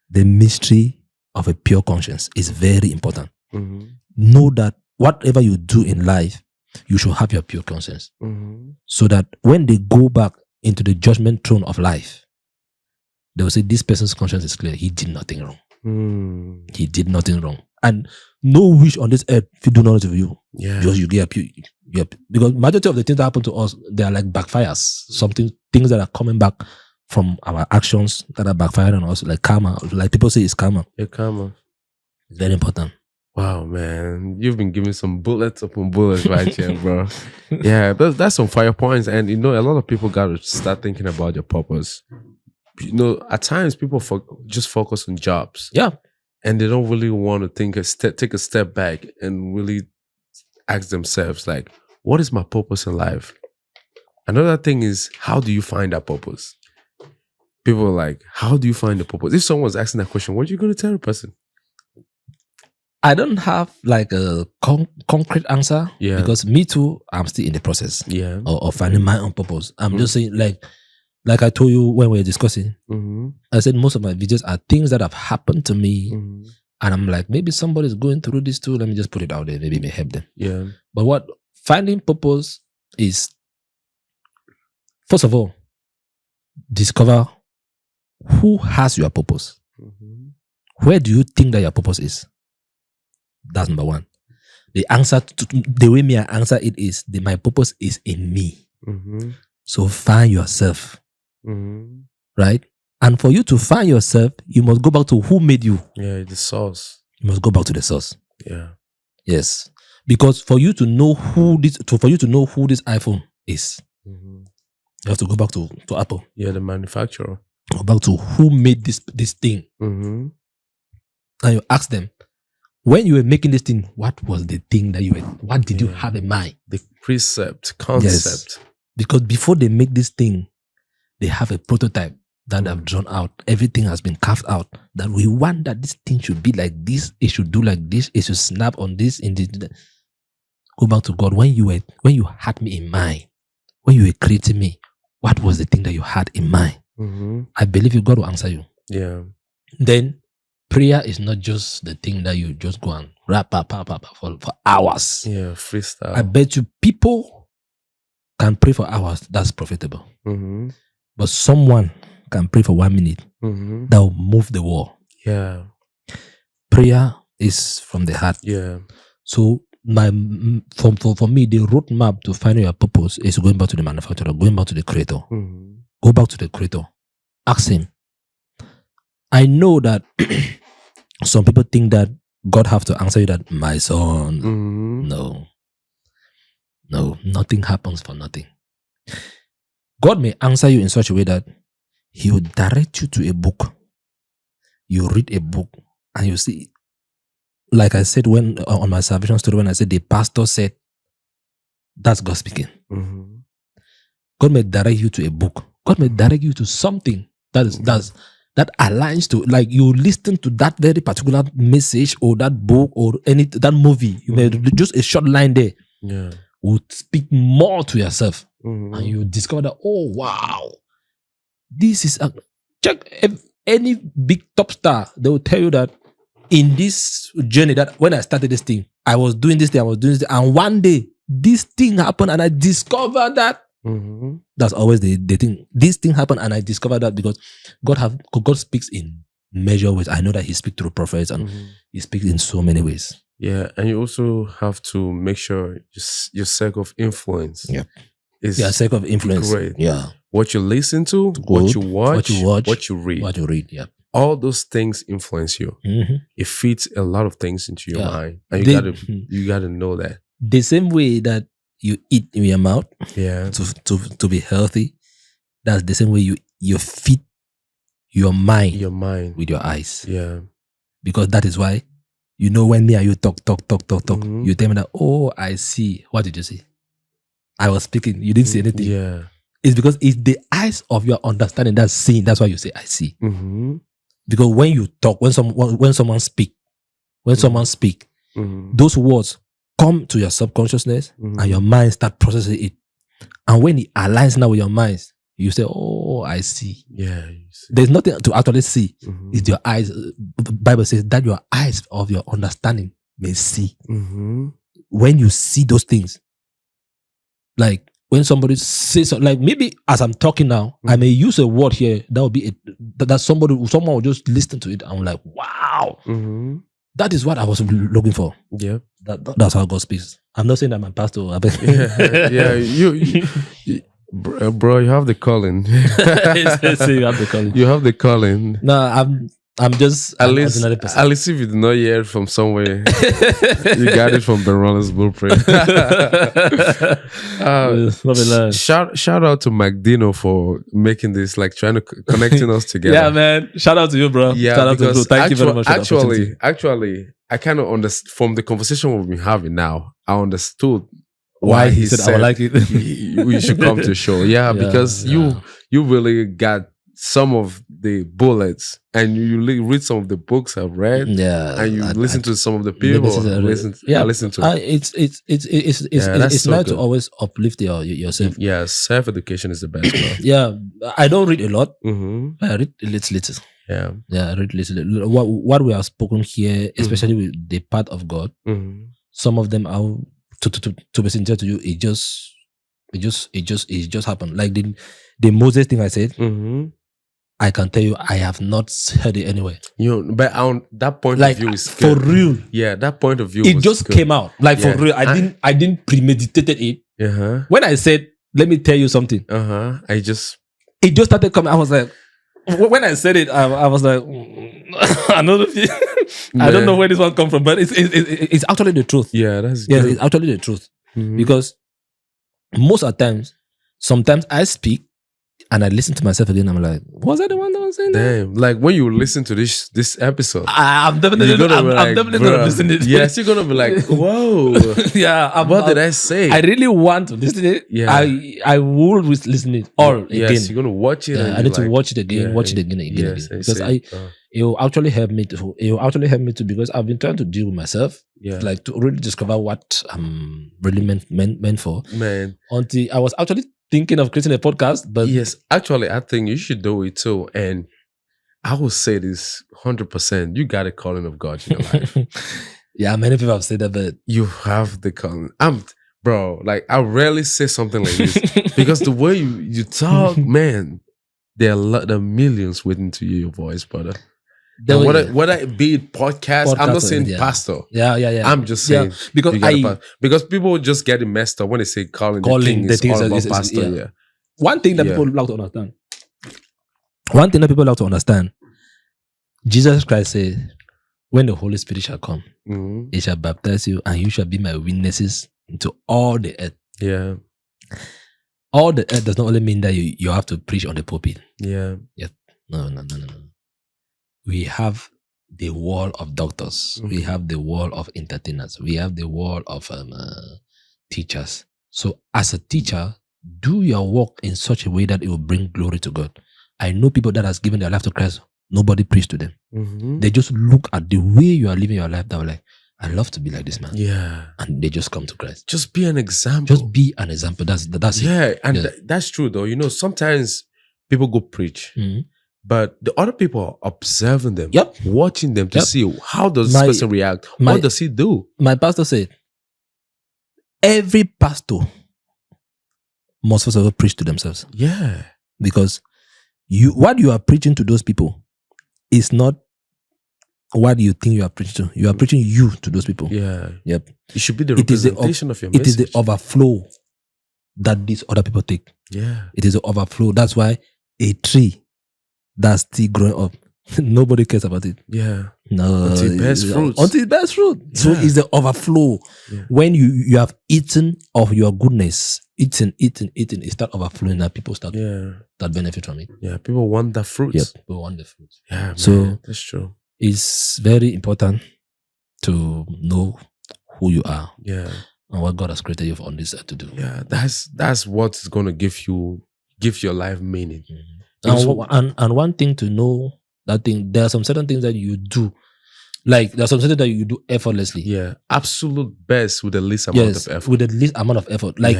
The mystery of a pure conscience is very important. Know that whatever you do in life, you should have your pure conscience. So that when they go back into the judgment throne of life, they will say, this person's conscience is clear. He did nothing wrong. He did nothing wrong. And no wish on this earth if you do knowledge of you. Yeah. Because you get pure. Because majority of the things that happen to us, they are like backfires. Things that are coming back from our actions that are backfiring on us, like karma. Like people say, it's karma. Yeah, karma. It's very important. Wow, man, you've been giving some bullets upon bullets right here, bro. Yeah, that's some fire points, and a lot of people got to start thinking about your purpose. At times people just focus on jobs. Yeah. And they don't really want to take a step back and really ask themselves, like, what is my purpose in life? Another thing is, how do you find that purpose? People are like, how do you find the purpose? If someone's asking that question, what are you going to tell the person? I don't have like a concrete answer. Yeah. Because me too, I'm still in the process. Yeah. Of finding my own purpose. I'm just saying, like I told you when we were discussing, I said most of my videos are things that have happened to me. And I'm like, maybe somebody's going through this too. Let me just put it out there. Maybe it may help them. Yeah. But finding purpose is, first of all, discover who has your purpose. Where do you think that your purpose is? That's number one. The answer, the way me I answer it is, my purpose is in me. So find yourself, right? And for you to find yourself, you must go back to who made you. Yeah, the source. You must go back to the source. Yeah. Yes. Because for you to know who this iPhone is, you have to go back to Apple. Yeah, the manufacturer. Go back to who made this thing. And you ask them, when you were making this thing, what was the thing that what did you have in mind? The precept, concept. Yes. Because before they make this thing, they have a prototype that they've drawn out. Everything has been carved out. That we want that this thing should be like this. It should do like this. It should snap on this. Go back to God. When you had me in mind, when you were creating me, what was the thing that you had in mind? I believe God will answer you. Yeah. Then prayer is not just the thing that you just go and rap for hours. Yeah, freestyle. I bet you people can pray for hours. That's profitable. But someone can pray for 1 minute. That will move the wall. Yeah. Prayer is from the heart. Yeah. So for me, the roadmap to finding your purpose is going back to the manufacturer, going back to the creator. Go back to the creator. Ask him. I know that some people think that God have to answer you that, my son. No, nothing happens for nothing. God may answer you in such a way that he will direct you to a book. You read a book and you see, like I said when on my salvation story, when I said the pastor said, that's God speaking. God may direct you to a book. God may direct you to something that aligns to, like you listen to that very particular message or that book or that movie. You may just a short line there. Yeah. Would speak more to yourself. And you discover that, oh wow, this is check any big top star. They will tell you that in this journey, that when I started this thing, I was doing this thing, and one day this thing happened and I discovered that. That's always the thing. This thing happened and I discovered that because God speaks in measured ways. I know that he speaks through prophets and he speaks in so many ways. Yeah, and you also have to make sure your circle of influence. Yeah. Is circle of influence. Great. Yeah. What you listen to, Good. what you watch, what you read. Yeah. All those things influence you. It feeds a lot of things into your mind. And you gotta know that. The same way that you eat in your mouth, to be healthy, that's the same way you feed your mind with your eyes. Yeah. Because that is why, when me and you talk, you tell me that, oh, I see. What did you see? I was speaking. You didn't see anything. Yeah. It's because it's the eyes of your understanding that's seeing. That's why you say, I see. Because when you talk, when someone speak, those words come to your subconsciousness and your mind start processing it. And when it aligns now with your mind, you say, oh, I see. Yeah. You see. There's nothing to actually see. It's your eyes. The Bible says that your eyes of your understanding may see. When you see those things, like when somebody says something, like maybe as I'm talking now, I may use a word here that will be that someone will just listen to it and I'm like, wow, that is what I was looking for. Yeah, that's how God speaks. I'm not saying that my pastor. You bro, you have the calling. You have the calling. You have the calling. No, I'm just at least if you did not hear it from somewhere, you got it from Benrolins Blueprint. Shout out to McDino for making this, like trying to connecting us together. Yeah, man. Shout out to you, bro. Yeah, shout out to you. Thank you very much. Actually, I kind of understand from the conversation we've been having now. I understood why he said I would like it. We should come to the show. Yeah, because you really got some of the bullets, and you read some of the books I've read, and you listen to some of the people. Listen to. It's nice to always uplift yourself. Yeah, self-education is the best. Yeah, I don't read a lot. I read little. Yeah, I read little. What we have spoken here, especially with the part of God, some of them are to be sincere to you. It just happened. Like the Moses thing I said. I can tell you, I have not heard it anywhere. But that point of view is for real. Yeah, that point of view. It just came out. Like for real. I didn't premeditate it. Uh-huh. When I said let me tell you something. It just started coming. I was like, when I said it, I was like, I don't know where this one come from, but it's actually the truth. Yeah, that's it's actually the truth. Because most of the times, sometimes I speak and I listen to myself again. I'm like, was I the one that was saying that? Damn. Like when you listen to this episode, I'm definitely gonna listen to it. Yes, you're gonna be like, whoa. Yeah. What did I say? I really want to listen to it. Yeah. I will listen to it all again. Yes, you're gonna watch it. I need to watch it again, again. Because it will actually help me to. It will actually help me to, because I've been trying to deal with myself. Yeah. Like to really discover what I'm really meant for. Man. Until I was actually thinking of creating a podcast, but yes, actually, I think you should do it too. And I will say this 100%. You got a calling of God in your life. Yeah, many people have said that, but you have the calling. Bro, like I rarely say something like this because the way you talk, man, there are millions waiting to hear your voice, brother. Whether it be podcast, I'm not saying pastor. Yeah. I'm just saying because people just get it messed up when they say calling the thing is all about pastor. Yeah. One thing that people like to understand. One thing that people like to understand. Jesus Christ said, "When the Holy Spirit shall come, He shall baptize you, and you shall be my witnesses into all the earth." Yeah. All the earth does not only mean that you have to preach on the pulpit. Yeah. No. We have the world of doctors. We have the world of entertainers. We have the world of teachers. So as a teacher, do your work in such a way that it will bring glory to God. I know people that has given their life to Christ. Nobody preached to them. They just look at the way you are living your life. They were like, I love to be like this man. Yeah. And they just come to Christ. Just be an example. Just be an example. That's it. Yeah. And that's true though. You know, sometimes people go preach. But the other people are observing them, watching them to see how does this person react. What does he do? My pastor said, every pastor must first of all preach to themselves. Yeah. Because what you are preaching to those people is not what you think you are preaching to. You are preaching you to those people. Yeah. Yep. It should be the representation of your message. It is the overflow that these other people take. Yeah. It is the overflow. That's why a tree that's still growing up, nobody cares about it. Yeah. No. Until it bears fruit. Until it bears fruit. Yeah. So it's the overflow. Yeah. When you have eaten of your goodness, eaten, it start overflowing and people start benefit from it. Yeah. People want the fruit. Yep. People want the fruit. Yeah. Man, so that's true. It's very important to know who you are. Yeah. And what God has created you on this earth to do. Yeah. That's what's gonna give your life meaning. And one thing to know, that thing, there are some certain things that you do, like there are some certain that you do effortlessly. Yeah, absolute best with the least amount of effort. With the least amount of effort. Like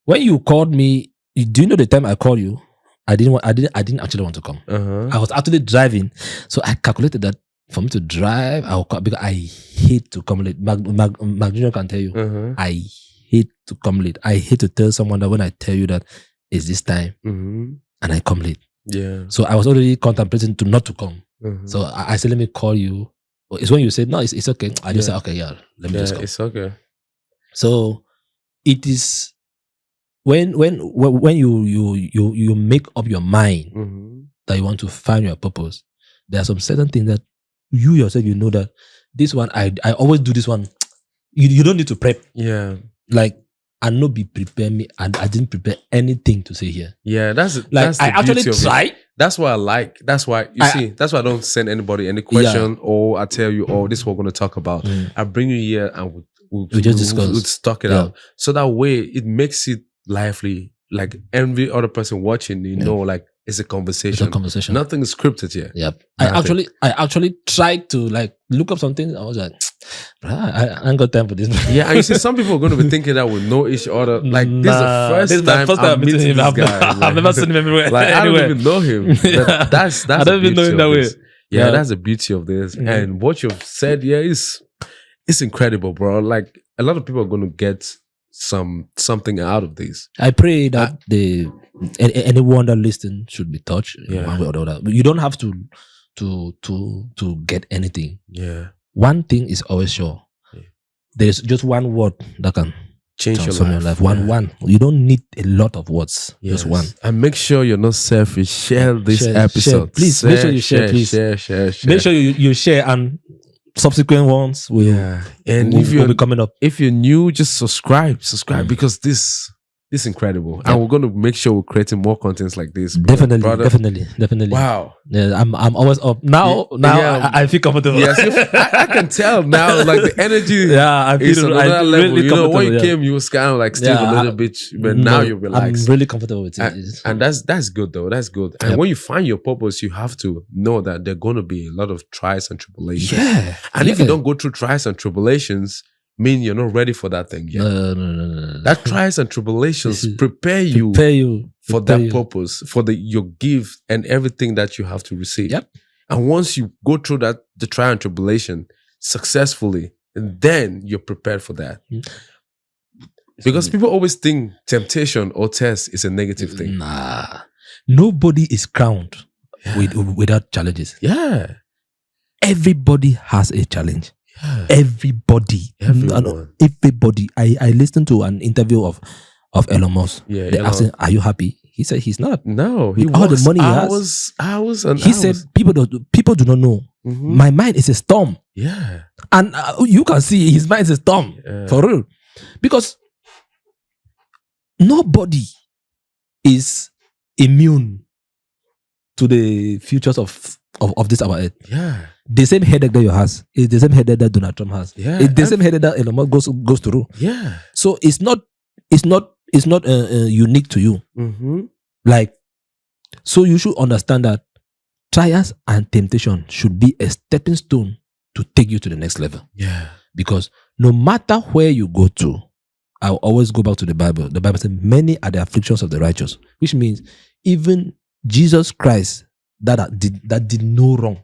when you called me, do you know the time I called you? I didn't actually want to come. I was actually driving, so I calculated that for me to drive, I will come because I hate to come late. Mag Junior can tell you, I hate to come late. I hate to tell someone that when I tell you that it's this time and I come late. Yeah. So I was already contemplating not to come. So I said, let me call you. It's when you said, no, it's okay. I just said, okay, let me just come. It's okay. So it is when you make up your mind that you want to find your purpose, there are some certain things that you yourself, you know that this one, I always do this one. You don't need to prep. Yeah. Like, I not be prepared me, and I didn't prepare anything to say here. Yeah, that's I actually tried. That's what I like. That's why that's why I don't send anybody any question or I tell you, this is what we're gonna talk about. I bring you here and we'll just discuss. We'll stock it out. So that way it makes it lively. Like every other person watching, know, like it's a conversation. Nothing is scripted here. Yep. I actually tried to like look up something. I was like, I ain't got time for this. Yeah, and you see, some people are going to be thinking that we know each other. Like this is the first time I'm meeting him. This guy. I've never seen him everywhere. Like I don't even know him. That's I don't even know him that way. Yeah, that's the beauty of this. And what you've said, it's incredible, bro. Like a lot of people are going to get something out of this. I pray that anyone that listens should be touched in one way or the other. You don't have to get anything. Yeah. One thing is always sure. There's just one word that can change transform your your life. life. One. You don't need a lot of words. Yes. Just one. And make sure you're not selfish. Share this Share, episode. please. Make sure you share, please. Share. Make sure you share, and subsequent ones will, and will be coming up. If you're new, just subscribe because this is incredible. And we're going to make sure we're creating more contents like this. Definitely. Wow. Yeah, I'm always up. Now I feel comfortable. Yes, I can tell now, like the energy I feel is another level. really You know, when you comfortable, came, you was kind of like still a little bit, but now you're relaxed. I'm really comfortable with it. And that's good though. That's good. And when you find your purpose, you have to know that there are going to be a lot of trials and tribulations. Yeah. And if you don't go through trials and tribulations, mean you're not ready for that thing yet. No. That trials and tribulations prepare you for that purpose, for your gift and everything that you have to receive. Yep. And once you go through the trial and tribulation successfully, and then you're prepared for that. Because people always think temptation or test is a negative thing. Nah. Nobody is crowned without challenges. Yeah. Everybody has a challenge. Yeah. Everybody. I listened to an interview of Elon Musk. Yeah, they asked him, "Are you happy?" He said he's not. No, he all the money he has. He said people do not know. Mm-hmm. My mind is a storm. Yeah, and you can see his mind is a storm for real, because nobody is immune to the futures of this our earth. Yeah. The same headache that you has is the same headache that Donald Trump has. Yeah. It's the same headache that Elon Musk goes through. Yeah. So it's not unique to you. Mm-hmm. Like, so you should understand that trials and temptation should be a stepping stone to take you to the next level. Yeah. Because no matter where you go to, I'll always go back to the Bible. The Bible says, many are the afflictions of the righteous, which means even Jesus Christ that did no wrong,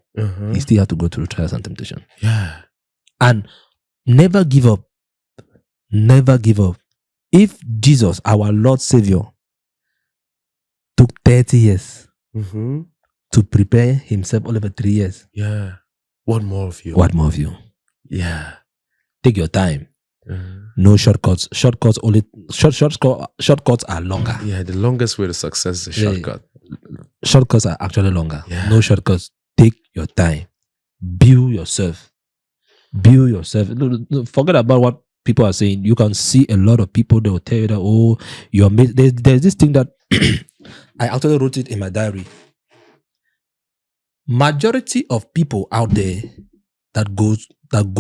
he still had to go through trials and temptation. Yeah. And never give up. Never give up. If Jesus, our Lord Savior, took 30 years to prepare himself all over 3 years. Yeah. What more of you? What more of you? Yeah. Take your time. No shortcuts. Shortcuts are longer. Yeah, the longest way to success is a shortcut. Shortcuts are actually longer. Yeah. No shortcuts. Take your time. Build yourself. Build yourself. Forget about what people are saying. You can see a lot of people, they will tell you that, oh, you're there's this thing that I actually wrote it in my diary. Majority of people out there that go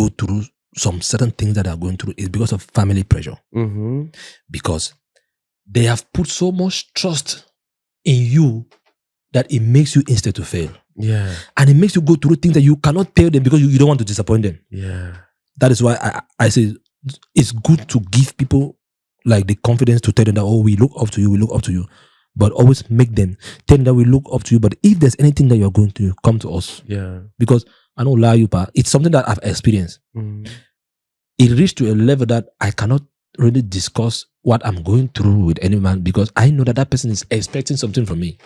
through some certain things that they are going through is because of family pressure. Because they have put so much trust in you that it makes you instant to fail. Yeah. And it makes you go through things that you cannot tell them because you don't want to disappoint them. Yeah. That is why I say it's good to give people like the confidence to tell them that, oh, we look up to you. But always make them tell them that we look up to you. But if there's anything that you're going to, come to us. Yeah. Because I don't lie you, but it's something that I've experienced. It reached to a level that I cannot really discuss what I'm going through with any man because I know that person is expecting something from me.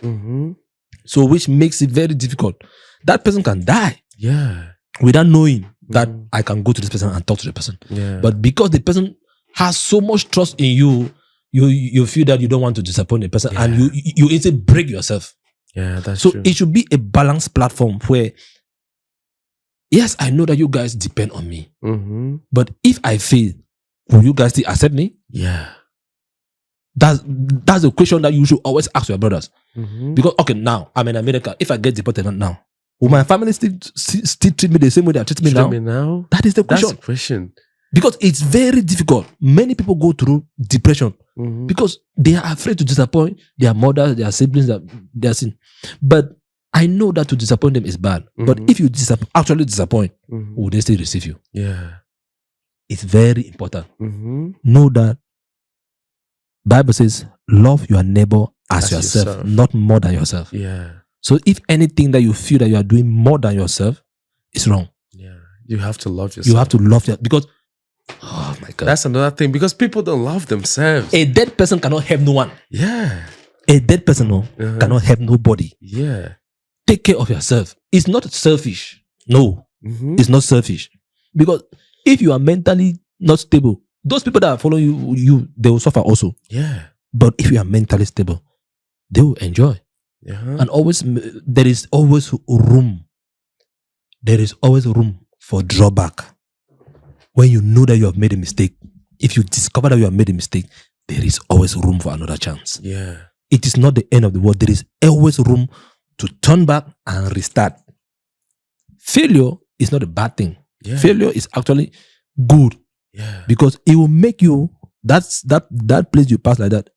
So which makes it very difficult. That person can die. Yeah. Without knowing that I can go to this person and talk to the person. Yeah. But because the person has so much trust in you, you feel that you don't want to disappoint the person and you instantly break yourself. Yeah, that's so true. It should be a balanced platform where, yes, I know that you guys depend on me. But if I fail, will you guys still accept me? Yeah. That's a question that you should always ask your brothers. Because, okay, now, I'm in America. If I get deported now, will my family still treat me the same way they treat me now? That is the question. That's the question. Because it's very difficult. Many people go through depression because they are afraid to disappoint their mothers, their siblings, their sin. But I know that to disappoint them is bad. But if you actually disappoint, will they still receive you? Yeah. It's very important. Know that Bible says, love your neighbor as yourself, not more than yourself. Yeah. So if anything that you feel that you are doing more than yourself, it's wrong. Yeah. You have to love yourself. You have to love yourself because, oh my God. That's another thing because people don't love themselves. A dead person cannot help no one. Yeah. A dead person cannot help nobody. Yeah. Take care of yourself. It's not selfish. No, it's not selfish. Because if you are mentally not stable, those people that follow you, they will suffer also. Yeah. But if you are mentally stable, they will enjoy. And always, there is always room. There is always room for drawback. When you know that you have made a mistake, if you discover that you have made a mistake, there is always room for another chance. Yeah. It is not the end of the world. There is always room to turn back and restart. Failure is not a bad thing. Yeah. Failure is actually good. Yeah. Because it will make you, that place you pass like that.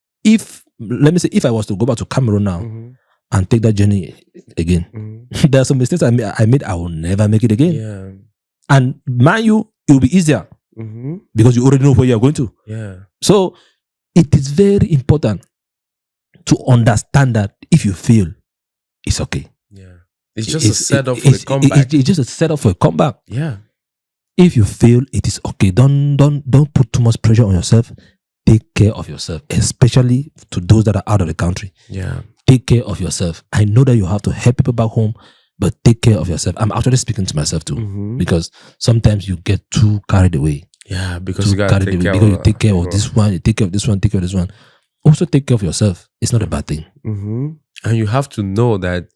Let me say, if I was to go back to Cameroon now and take that journey again, there are some mistakes I made, I will never make it again. Yeah. And mind you, it will be easier because you already know where you are going to. Yeah. So it is very important to understand that if you fail, it's okay. Yeah. It's just a setup for the comeback. It's just a setup for a comeback. Yeah. If you fail, it is okay. Don't put too much pressure on yourself. Take care of yourself, especially to those that are out of the country. Yeah. Take care of yourself. I know that you have to help people back home, but take care of yourself. I'm actually speaking to myself too, because sometimes you get too carried away. Yeah, because you gotta take care you take care of this one, you take care of this one, take care of this one. Also take care of yourself. It's not a bad thing. And you have to know that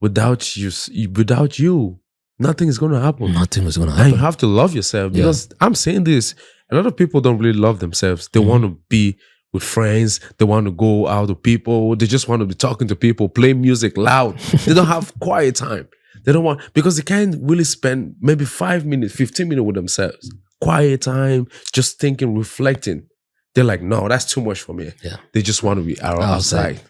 without you, nothing is going to happen. Nothing is going to happen. And you have to love yourself, because I'm saying this, a lot of people don't really love themselves. They want to be with friends. They want to go out with people. They just want to be talking to people, play music loud. They don't have quiet time. They don't want, because they can't really spend maybe 5 minutes, 15 minutes with themselves. Quiet time, just thinking, reflecting. They're like, no, that's too much for me. Yeah. They just want to be outside.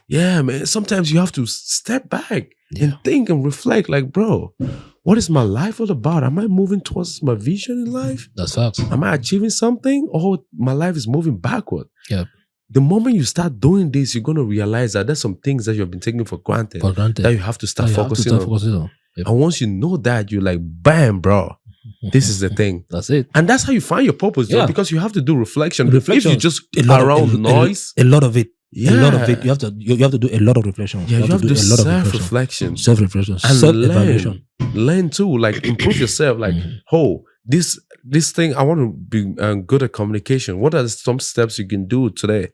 Yeah, man. Sometimes you have to step back and think and reflect, like, bro, what is my life all about? Am I moving towards my vision in life? That's facts. Am I achieving something, or my life is moving backward? Yeah. The moment you start doing this, you're going to realize that there's some things that you have been taking for granted. That you have to start focusing on. Yep. And once you know that, you're like, bam, bro. This is the thing. That's it. And that's how you find your purpose, because you have to do reflection. If you just around noise. A lot of it. A lot of it. You have to do a lot of reflection. Yeah, you have to do self-reflection. Self-reflection. And self-evaluation. Learn too, like improve yourself. Like, this thing, I want to be good at communication. What are some steps you can do today?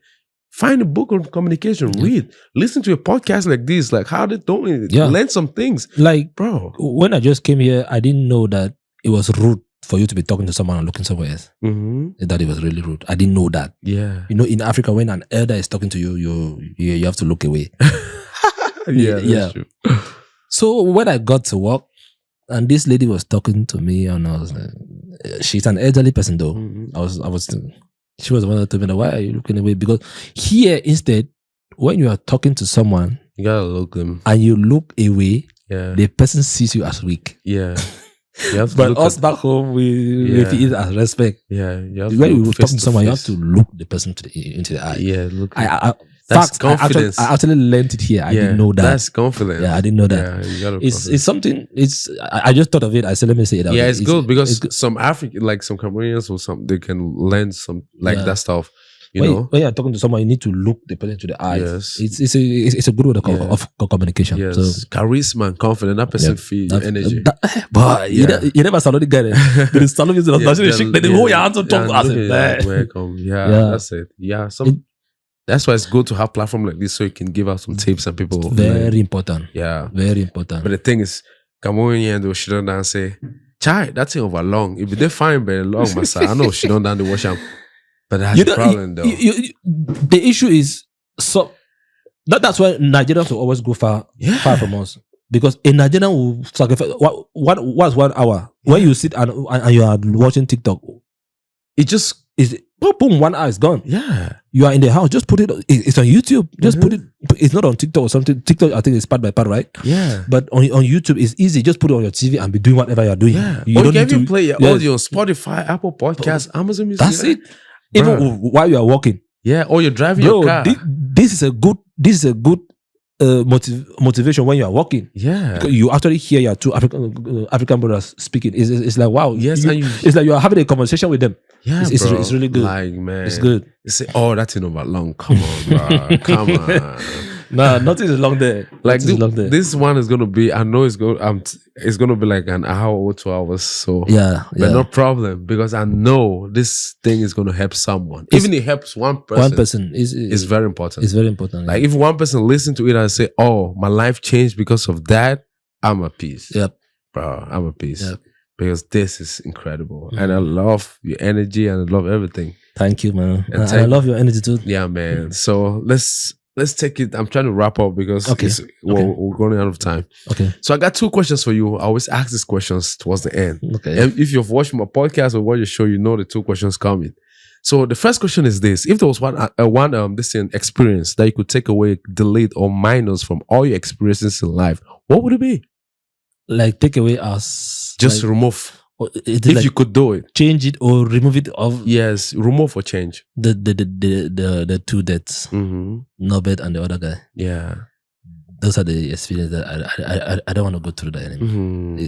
Find a book on communication, read, listen to a podcast like this, like how they're doing it. Learn some things. Like, bro, when I just came here, I didn't know that it was rude for you to be talking to someone and looking somewhere else. That it was really rude. I didn't know that. Yeah. You know, in Africa, when an elder is talking to you, you have to look away. That's true. So when I got to work, and this lady was talking to me, and I was she's an elderly person though. She was the one that told me, why are you looking away? Because here, instead, when you are talking to someone, you gotta look them, and you look away, the person sees you as weak. Yeah. But us back home, we feel it as respect. Yeah. When we talk to someone, you have to look the person into the eye. Yeah, look. That's confidence. I actually learned it here. I didn't know that. That's confidence. Yeah, I didn't know that. Yeah, it's something. I just thought of it. I said, let me say it out. Yeah, it's good because some African, like some Cameroonians or something, they can learn some like that stuff. When you're talking to someone, you need to look the person to the eyes. Yes. It's a good word of communication. Yes. So, charisma and confidence. That person feels energy. But you never saluted the guy. There is saluting the national. They hold your hands on top. Welcome. Yeah, that's it. Yeah, that's why it's good to have platform like this so you can give out some tips and people. Very important. Yeah. Very important. But the thing is, come on here and do she don't done say, Chai, that thing over long. If they fine very long, my son. I know she don't done the wash up. But that's the problem though. The issue is that's why Nigerians will always go far from us. Because a Nigerian will sacrifice what's 1 hour. When you sit and you are watching TikTok, it just is boom, 1 hour is gone. Yeah. You are in the house, just put it, it's on YouTube. Just put it, it's not on TikTok or something. TikTok, I think it's part by part, right? Yeah. But on YouTube, it's easy. Just put it on your TV and be doing whatever you're doing. Yeah. You don't need to play your audio on Spotify, Apple Podcasts, Amazon Music. That's it. Even while you are walking. Yeah. Or you're driving your car. This is a good motivation when you are walking. Yeah. Because you actually hear your two African brothers speaking. It's like, wow. Yes. It's like you are having a conversation with them. Yeah, it's really good. Like, man. It's good. You say, oh, that's in over long. Come on, bro. Come on. No, nothing is long there. Like Nothing is long there. this one is gonna be. I know it's gonna be like an hour or 2 hours. So but no problem, because I know this thing is gonna help someone. Even if it helps one person. One person is very important. It's very important. Like if one person listen to it and say, "Oh, my life changed because of that," I'm at peace. Yep, bro, I'm at peace. Yep. Because this is incredible, and I love your energy and I love everything. Thank you, man. And I love your energy too. Yeah, man. So let's take it. I'm trying to wrap up because we're going out of time. Okay. So I got 2 questions for you. I always ask these questions towards the end. Okay. And if you've watched my podcast or watched your show, you know the 2 questions coming. So the first question is this: if there was one experience that you could take away, delete, or minus from all your experiences in life, what would it be? Like take away us. Just remove. If like you could do it, change it or remove it of. Yes, remove or change the 2 deaths, Norbert and the other guy. Yeah, those are the experiences that I don't want to go through that anymore.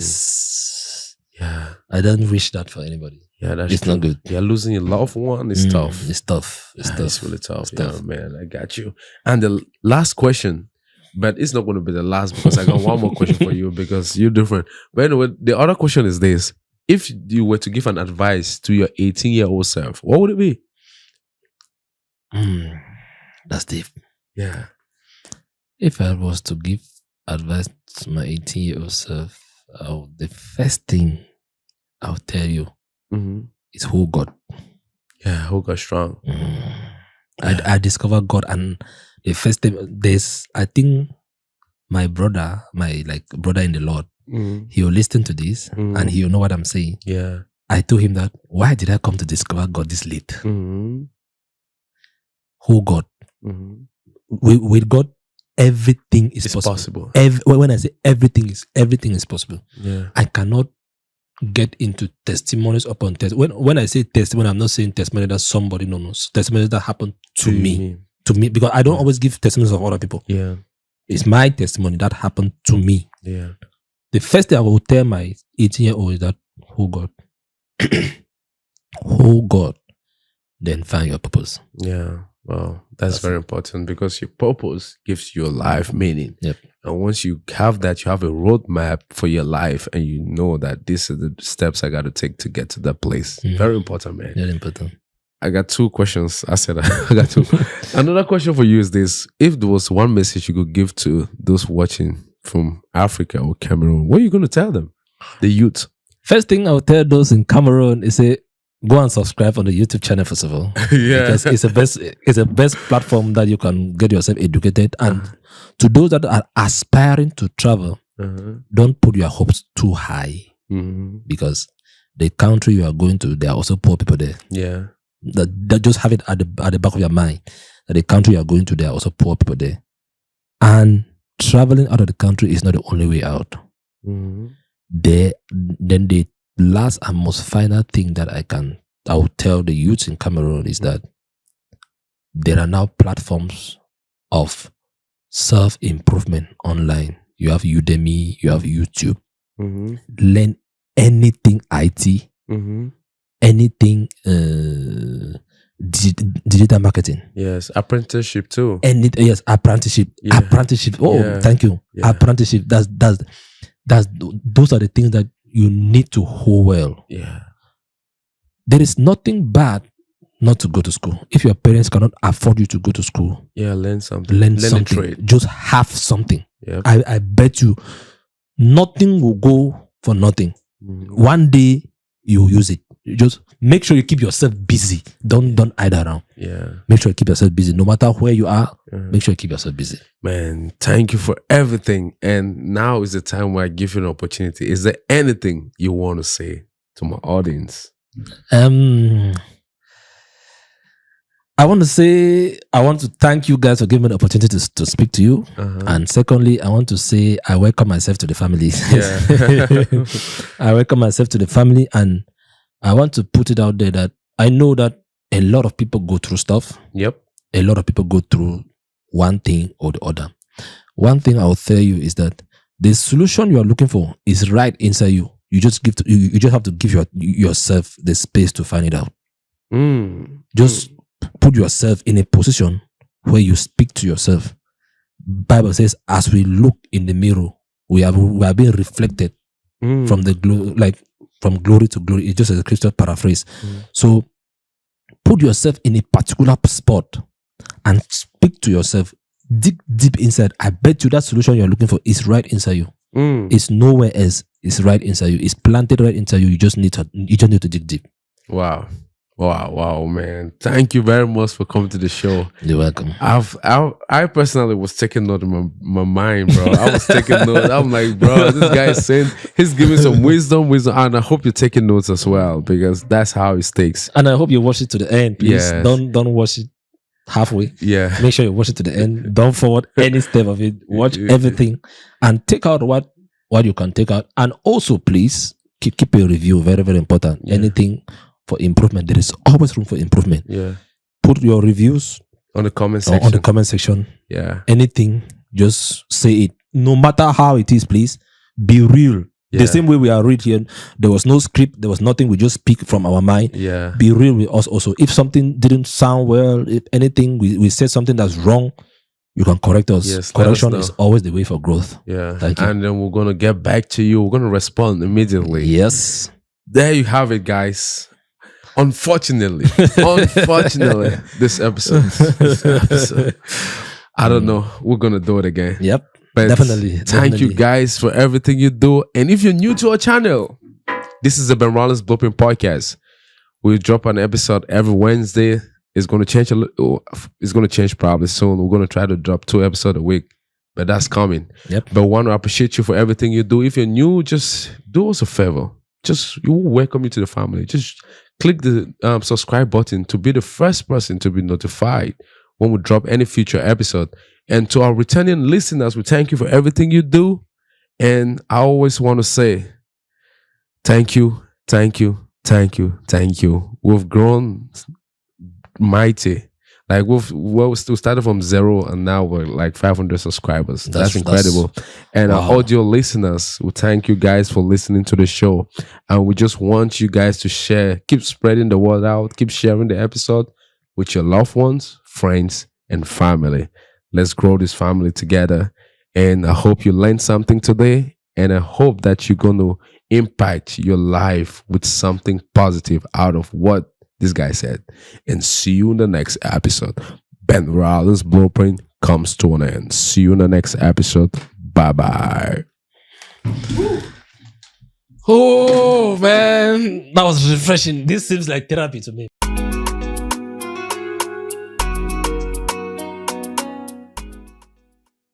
I don't wish that for anybody. Yeah, that's it's not good. Yeah, losing your loved one is tough. It's tough. It's really tough. Yeah, man, I got you. And the last question. But it's not going to be the last, because I got one more question for you, because you're different. But anyway, the other question is this: if you were to give an advice to your 18-year-old self, what would it be? That's deep. Yeah. If I was to give advice to my 18-year-old self, the first thing I'll tell you is hold God. Yeah, hold God strong. I discovered God, and the first time I think my brother in the Lord, he will listen to this and he will know what I'm saying. Yeah. I told him that, why did I come to discover God this late? Who God? With God, everything is possible. When I say everything is possible. Yeah. I cannot get into testimonies upon testimony. When I say testimony, I'm not saying testimony that somebody knows. Testimonies that happen to me. To me, because I don't always give testimonies of other people. Yeah. It's my testimony that happened to me. Yeah. The first thing I will tell my 18-year-old is that, oh God. Oh God. Then find your purpose. Yeah. Well, that's very important, because your purpose gives your life meaning. Yep. And once you have that, you have a roadmap for your life, and you know that these are the steps I got to take to get to that place. Very important, man. Very important. I got 2 questions. I said I got 2. Another question for you is this: if there was one message you could give to those watching from Africa or Cameroon, what are you going to tell them, the youth? First thing I will tell those in Cameroon is go and subscribe on the YouTube channel, first of all. Yeah. Because it's the best platform that you can get yourself educated. And to those that are aspiring to travel, don't put your hopes too high. Because the country you are going to, there are also poor people there. Yeah. That just have it at the back of your mind, that the country you are going to, there are also poor people there. And traveling out of the country is not the only way out. Then the last and most final thing that I will tell the youths in Cameroon is that there are now platforms of self-improvement online. You have Udemy, you have YouTube. Learn anything IT, anything digital marketing. Yes, apprenticeship too. Yes, apprenticeship. Yeah. Apprenticeship. Oh, thank you. Yeah. Apprenticeship. Those are the things that you need to hold well. Yeah. There is nothing bad not to go to school. If your parents cannot afford you to go to school, learn something. Learn something. A trade. Just have something. Yep. I bet you nothing will go for nothing. One day you use it. You just make sure you keep yourself busy. Don't hide around. Yeah. Make sure you keep yourself busy. No matter where you are, make sure you keep yourself busy. Man, thank you for everything. And now is the time where I give you an opportunity. Is there anything you want to say to my audience? I want to thank you guys for giving me the opportunity to speak to you. And secondly, I want to say I welcome myself to the family. Yeah. I welcome myself to the family, and I want to put it out there that I know that a lot of people go through stuff. Yep. A lot of people go through one thing or the other. One thing I will tell you is that the solution you are looking for is right inside you. You just have to give yourself the space to find it out. Just put yourself in a position where you speak to yourself. Bible says, as we look in the mirror, we are being reflected from the from glory to glory. It's just a Christian paraphrase. So put yourself in a particular spot and speak to yourself. Dig deep inside. I bet you that solution you're looking for is right inside you. It's nowhere else. It's right inside you. It's planted right inside you. You just need to dig deep. Wow, man. Thank you very much for coming to the show. You're welcome. I personally was taking note in my mind, bro. I was taking notes. I'm like, bro, this guy is saying, he's giving some wisdom, and I hope you're taking notes as well, because that's how it stakes. And I hope you watch it to the end, please. Yes. Don't watch it halfway. Yeah. Make sure you watch it to the end. Don't forward any step of it. Watch everything and take out what you can take out. And also, please keep a review. Very, very important. Yeah. Anything for improvement. There is always room for improvement. Yeah. Put your reviews on the comment section. Yeah. Anything, just say it. No matter how it is, please be real. Yeah. The same way we are real here. There was no script. There was nothing. We just speak from our mind. Yeah. Be real with us also. If something didn't sound well, if anything, we said something that's wrong, you can correct us. Yes, correction is always the way for growth. Yeah. Thank you. And then we're going to get back to you. We're going to respond immediately. Yes. There you have it, guys. Unfortunately, this episode, I don't know. We're going to do it again. Yep. But definitely. Thank you guys for everything you do. And if you're new to our channel, this is the Benrolins Blueprint Podcast. We drop an episode every Wednesday. It's going to change a little. It's going to change probably soon. We're going to try to drop 2 episodes a week, but that's coming. Yep. But want to appreciate you for everything you do. If you're new, just do us a favor. We will welcome you to the family. Just click the subscribe button to be the first person to be notified when we drop any future episode. And to our returning listeners, we thank you for everything you do. And I always want to say, thank you. We've grown mighty. Like we started from 0 and now we're like 500 subscribers. That's incredible. And our audio listeners, we thank you guys for listening to the show. And we just want you guys to share, keep spreading the word out, keep sharing the episode with your loved ones, friends, and family. Let's grow this family together. And I hope you learned something today. And I hope that you're going to impact your life with something positive out of what this guy said. And see you in the next episode. Benrolins Blueprint comes to an end. See you in the next episode. Bye-bye. Oh, man. That was refreshing. This seems like therapy to me.